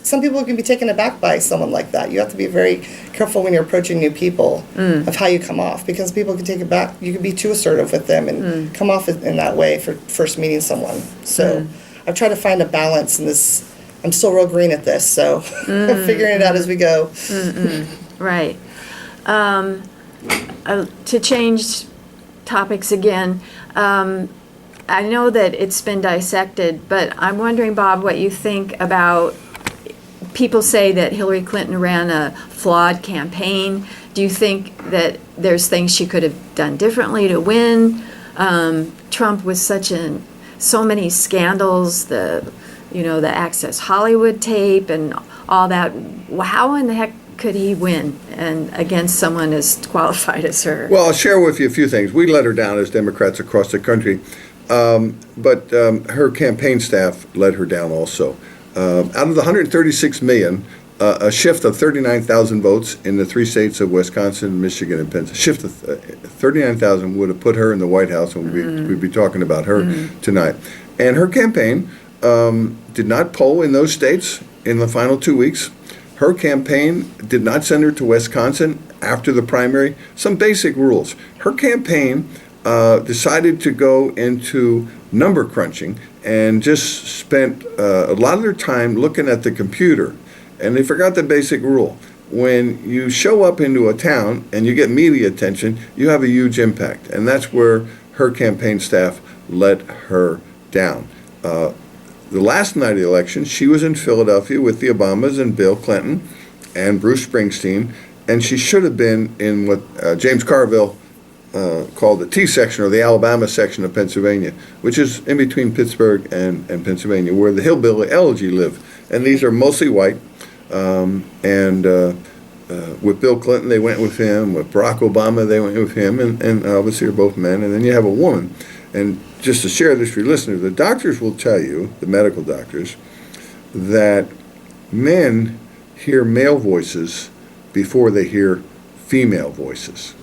some people can be taken aback by someone like that. You have to be very careful when you're approaching new people of how you come off, because people can take it back. You can be too assertive with them and come off in that way for first meeting someone. So I've tried to find a balance in this. I'm still real green at this, so I'm figuring it out as we go. Right. To change topics again, I know that it's been dissected, but I'm wondering, Bob, what you think about, people say that Hillary Clinton ran a flawed campaign. Do you think that there's things she could have done differently to win? Trump was so many scandals, the Access Hollywood tape and all that. How in the heck could he win and against someone as qualified as her? Well, I'll share with you a few things. We let her down as Democrats across the country, but her campaign staff let her down also. Out of the 136 million, a shift of 39,000 votes in the three states of Wisconsin, Michigan, and Pennsylvania. Shift of 39,000 would have put her in the White House, and we'd be talking about her tonight. And her campaign did not poll in those states in the final 2 weeks. Her campaign did not send her to Wisconsin after the primary. Some basic rules. Her campaign decided to go into number crunching and just spent a lot of their time looking at the computer. And they forgot the basic rule. When you show up into a town and you get media attention, you have a huge impact. And that's where her campaign staff let her down. The last night of the election, she was in Philadelphia with the Obamas and Bill Clinton and Bruce Springsteen, and she should have been in what James Carville called the T section, or the Alabama section of Pennsylvania, which is in between Pittsburgh and Pennsylvania, where the hillbilly elegy live. And these are mostly white. With Bill Clinton, they went with him. With Barack Obama, they went with him. And obviously, they're both men. And then you have a woman. And just to share this for your listeners, the doctors will tell you, the medical doctors, that men hear male voices before they hear female voices.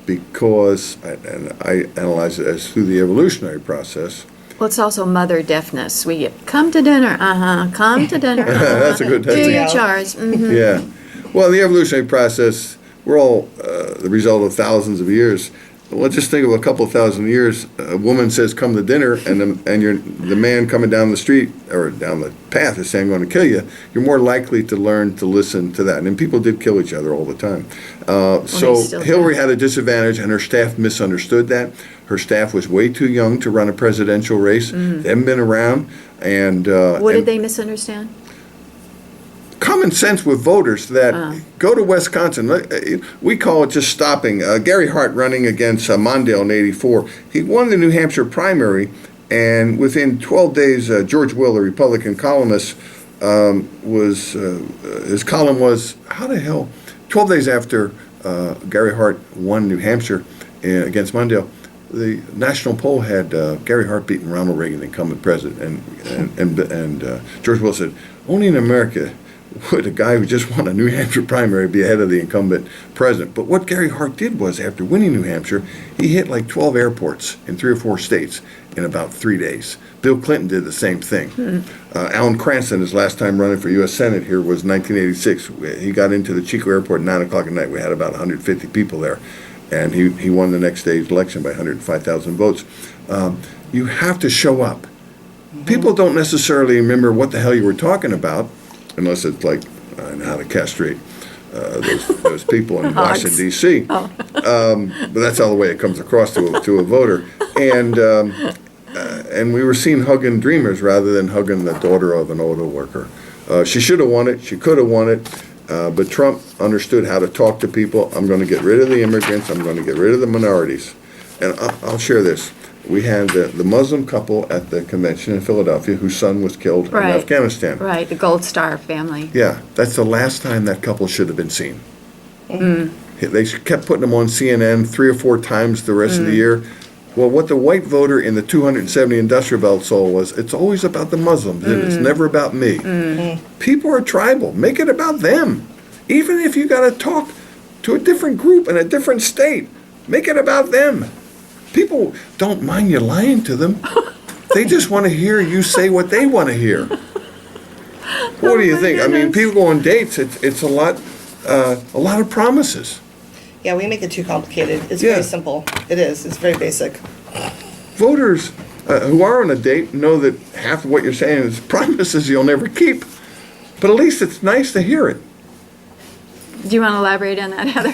Because, and I analyze it as through the evolutionary process. Well, it's also mother deafness. We get, come to dinner, come to dinner. That's a good. Do your chores. Yeah. Well, the evolutionary process, we're all the result of thousands of years. Well, just think of a couple thousand years. A woman says, "Come to dinner," and the man coming down the street or down the path is saying, "I'm going to kill you." You're more likely to learn to listen to that. And people did kill each other all the time. So Hillary had a disadvantage, and her staff misunderstood that. Her staff was way too young to run a presidential race. They haven't been around, and What did they misunderstand? Common sense with voters that go to Wisconsin. We call it just stopping. Gary Hart running against Mondale in '84. He won the New Hampshire primary, and within 12 days, George Will, the Republican columnist, his column was, how the hell? 12 days after Gary Hart won New Hampshire against Mondale, the national poll had Gary Hart beating Ronald Reagan, the incumbent president, and George Will said, "Only in America would a guy who just won a New Hampshire primary be ahead of the incumbent president." But what Gary Hart did was, after winning New Hampshire, he hit like 12 airports in 3 or 4 states in about 3 days. Bill Clinton did the same thing. Alan Cranston, his last time running for U.S. Senate here was 1986. He got into the Chico airport at 9 o'clock at night. We had about 150 people there. And he won the next day's election by 105,000 votes. You have to show up People don't necessarily remember what the hell you were talking about, unless it's like how to castrate those people in Hogs. Washington, D.C. But that's how the way it comes across to a voter. And we were seen hugging dreamers rather than hugging the daughter of an auto worker. She should have won it. She could have won it. But Trump understood how to talk to people. I'm going to get rid of the immigrants. I'm going to get rid of the minorities. And I'll share this. We had the Muslim couple at the convention in Philadelphia whose son was killed in Afghanistan. Right, the Gold Star family. Yeah, that's the last time that couple should have been seen. They kept putting them on CNN 3 or 4 times the rest of the year. Well, what the white voter in the 270 industrial belt saw was, it's always about the Muslims, and it's never about me. People are tribal. Make it about them. Even if you got to talk to a different group in a different state, make it about them. People don't mind you lying to them. They just want to hear you say what they want to hear. What do you think? Goodness. I mean, people go on dates. It's a lot of promises. Yeah, we make it too complicated. It's very simple. It is. It's very basic. Voters who are on a date know that half of what you're saying is promises you'll never keep. But at least it's nice to hear it. Do you want to elaborate on that, Heather?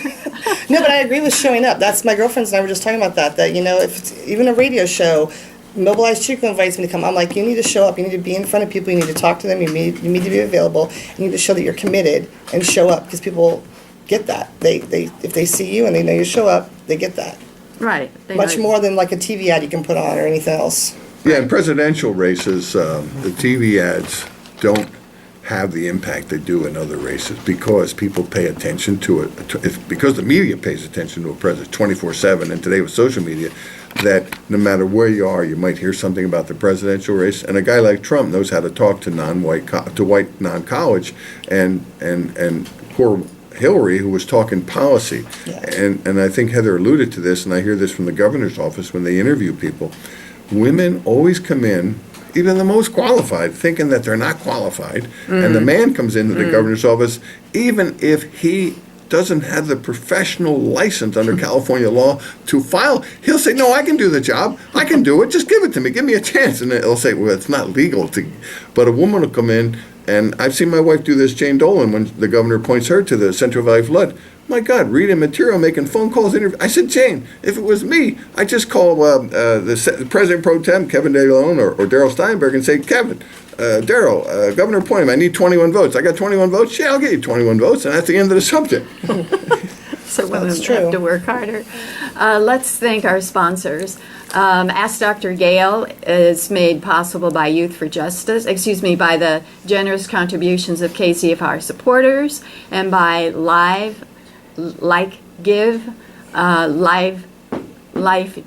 No, but I agree with showing up. That's my girlfriends and I were just talking about that, you know, if it's even a radio show, Mobilized Chico invites me to come. I'm like, you need to show up. You need to be in front of people. You need to talk to them. You need to be available. You need to show that you're committed and show up because people get that. They if they see you and they know you show up, they get that. Right. Much more than like a TV ad you can put on or anything else. Yeah, in presidential races, the TV ads don't have the impact they do in other races because people pay attention to it. Because the media pays attention to a president 24/7, and today with social media, that no matter where you are, you might hear something about the presidential race. And a guy like Trump knows how to talk to white non-college, and poor Hillary, who was talking policy. Yeah. And I think Heather alluded to this, and I hear this from the governor's office when they interview people. Women always come in, even the most qualified, thinking that they're not qualified. And the man comes into the governor's office, even if he doesn't have the professional license under California law to file, he'll say, no, I can do the job. I can do it. Just give it to me. Give me a chance. And they'll say, well, it's not legal to. But a woman will come in, and I've seen my wife do this, Jane Dolan, when the governor appoints her to the Central Valley Flood. My God, reading material, making phone calls, I said, Jane, if it was me, I'd just call the President Pro Tem, Kevin DeLeon, or Darrell Steinberg, and say, Kevin, Darrell, Governor appointed him. I need 21 votes. I got 21 votes? Yeah, I'll get you 21 votes, and that's the end of the subject. So women That's have true. to work harder. Let's thank our sponsors. Ask Dr. Gayle is made possible by Youth for Justice, by the generous contributions of KCFR supporters and by Life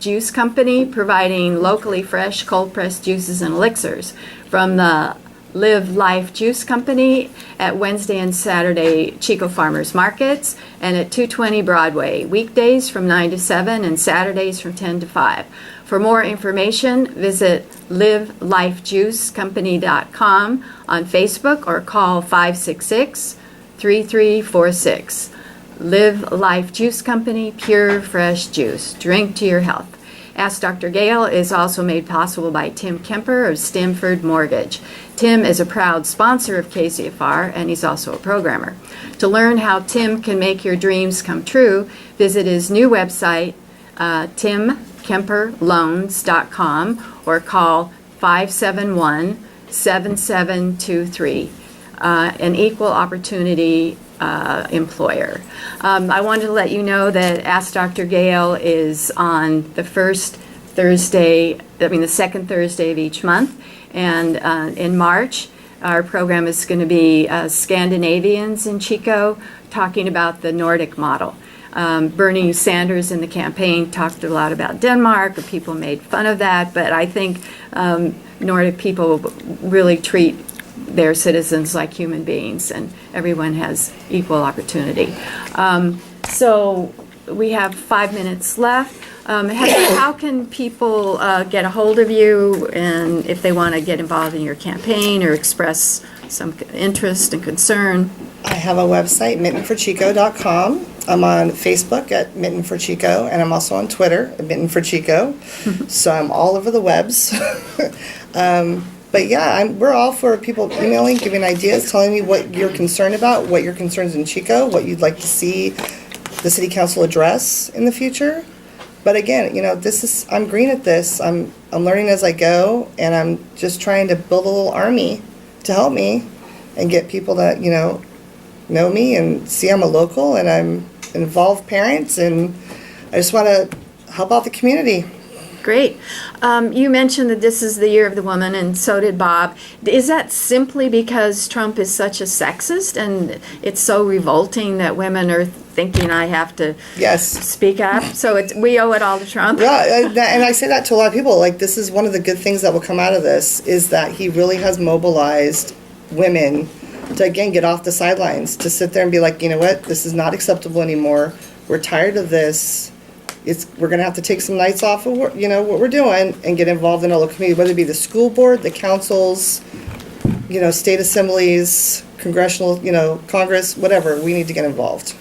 Juice Company, providing locally fresh cold-pressed juices and elixirs. From the Live Life Juice Company at Wednesday and Saturday Chico Farmers Markets, and at 220 Broadway, weekdays from 9 to 7 and Saturdays from 10 to 5. For more information, visit livelifejuicecompany.com on Facebook or call 566-3346. Live Life Juice Company, pure fresh juice. Drink to your health. Ask Dr. Gayle is also made possible by Tim Kemper of Stamford Mortgage. Tim is a proud sponsor of KCFR, and he's also a programmer. To learn how Tim can make your dreams come true, visit his new website, timkemperloans.com, or call 571-7723. An equal opportunity employer. I wanted to let you know that Ask Dr. Gayle is on the second Thursday of each month. And in March, our program is going to be Scandinavians in Chico, talking about the Nordic model. Bernie Sanders in the campaign talked a lot about Denmark, or people made fun of that, but I think Nordic people really treat their citizens like human beings, and everyone has equal opportunity. So we have 5 minutes left. Heather, how can people get a hold of you, and if they want to get involved in your campaign or express some interest and concern? I have a website, mittenforchico.com. I'm on Facebook at Mitten for Chico, and I'm also on Twitter at Mitten for Chico. So I'm all over the webs. But yeah, we're all for people emailing, giving ideas, telling me what you're concerned about, what your concerns in Chico, what you'd like to see the city council address in the future. But again, I'm green at this. I'm learning as I go, and I'm just trying to build a little army to help me and get people that, know me and see I'm a local and I'm involved parents, and I just want to help out the community. Great. You mentioned that this is the year of the woman, and so did Bob. Is that simply because Trump is such a sexist, and it's so revolting that women are thinking I have to Yes. speak up? So we owe it all to Trump? Yeah, and I say that to a lot of people. Like, this is one of the good things that will come out of this, is that he really has mobilized women to, again, get off the sidelines, to sit there and be like, you know what, this is not acceptable anymore. We're tired of this. We're going to have to take some nights off of what we're doing and get involved in a local community, whether it be the school board, the councils, state assemblies, congressional, Congress, whatever. We need to get involved.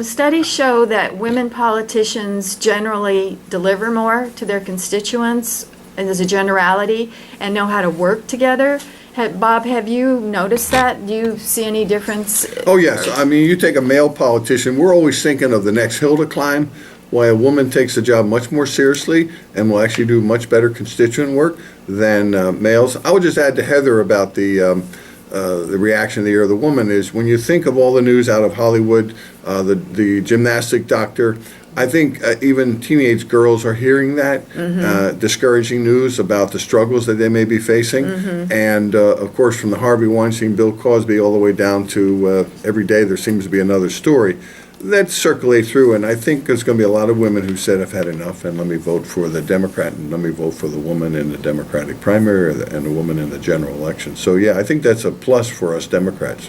Studies show that women politicians generally deliver more to their constituents, and as a generality, and know how to work together. Bob, have you noticed that? Do you see any difference? Oh, yes. I mean, you take a male politician, we're always thinking of the next hill to climb, why a woman takes the job much more seriously and will actually do much better constituent work than males. I would just add to Heather about the reaction of the year of the woman is when you think of all the news out of Hollywood, the gymnastic doctor, I think even teenage girls are hearing that discouraging news about the struggles that they may be facing. And of course, from the Harvey Weinstein, Bill Cosby, all the way down to every day there seems to be another story that circulate through. And I think there's going to be a lot of women who said, I've had enough, and let me vote for the Democrat, and let me vote for the woman in the Democratic primary and the woman in the general election. So yeah, I think that's a plus for us Democrats.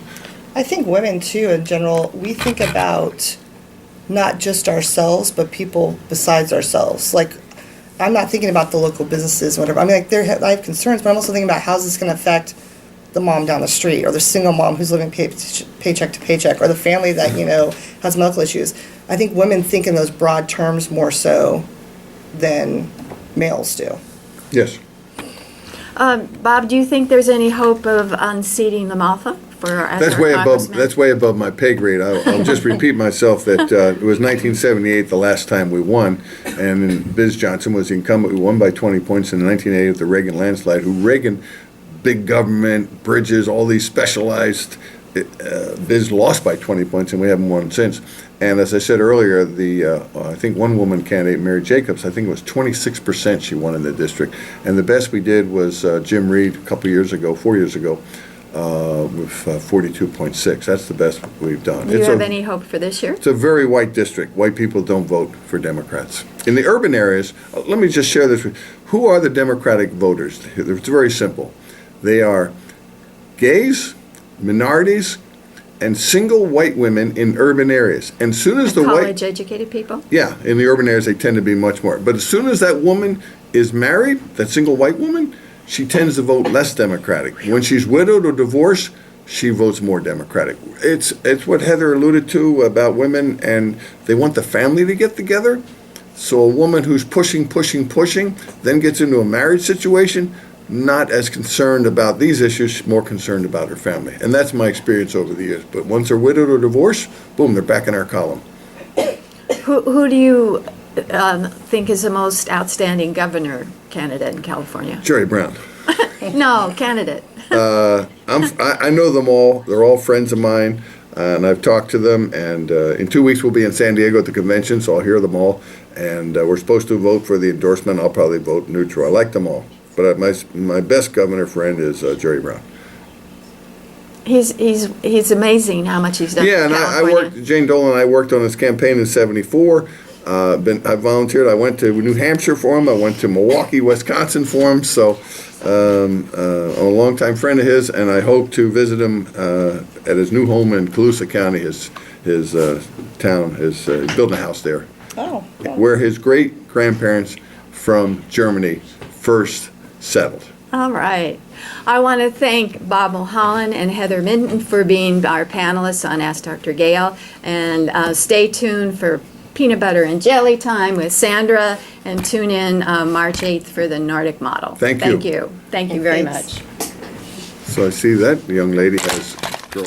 I think women, too, in general, we think about not just ourselves, but people besides ourselves. Like, I'm not thinking about the local businesses, whatever. I mean, like, I have concerns, but I'm also thinking about how is this going to affect the mom down the street, or the single mom who's living paycheck to paycheck, or the family that, has medical issues. I think women think in those broad terms more so than males do. Yes. Bob, do you think there's any hope of unseating the Malfa? That's way above my pay grade. I'll just repeat myself that it was 1978 the last time we won, and Biz Johnson was the incumbent. We won by 20 points in 1980 with the Reagan landslide. Reagan, big government, bridges, all these specialized. Biz lost by 20 points, and we haven't won since. And as I said earlier, I think one woman candidate, Mary Jacobs, I think it was 26% she won in the district. And the best we did was Jim Reed a couple years ago, 4 years ago, with 42.6. That's the best we've done. Do you have any hope for this year? It's a very white district. White people don't vote for Democrats. In the urban areas, let me just share this with you. Who are the Democratic voters? It's very simple. They are gays, minorities, and single white women in urban areas. And soon as the college-educated people? Yeah, in the urban areas they tend to be much more. But as soon as that woman is married, that single white woman, she tends to vote less Democratic. When she's widowed or divorced, she votes more Democratic. It's what Heather alluded to about women, and they want the family to get together. So a woman who's pushing, then gets into a marriage situation, not as concerned about these issues, more concerned about her family. And that's my experience over the years. But once they're widowed or divorced, boom, they're back in our column. Who do you think is the most outstanding governor candidate in California? Jerry Brown. No, candidate. I know them all. They're all friends of mine, and I've talked to them. And in 2 weeks we'll be in San Diego at the convention, so I'll hear them all. And we're supposed to vote for the endorsement. I'll probably vote neutral. I like them all. But my best governor friend is Jerry Brown. He's amazing how much he's done. Yeah, and I worked. Jane Dolan and I worked on his campaign in '74. I volunteered. I went to New Hampshire for him. I went to Milwaukee, Wisconsin for him. So I'm a longtime friend of his, and I hope to visit him at his new home in Colusa County, his town. He's building a house there. Oh. Yeah. Where his great grandparents from Germany first settled. All right. I want to thank Bob Mullholland and Heather Minton for being our panelists on Ask Dr. Gayle. And stay tuned for peanut butter and jelly time with Sandra, and tune in March 8th for the Nordic model. Thank you. Thank you. Thank you very Thanks. much. So I see that young lady has girl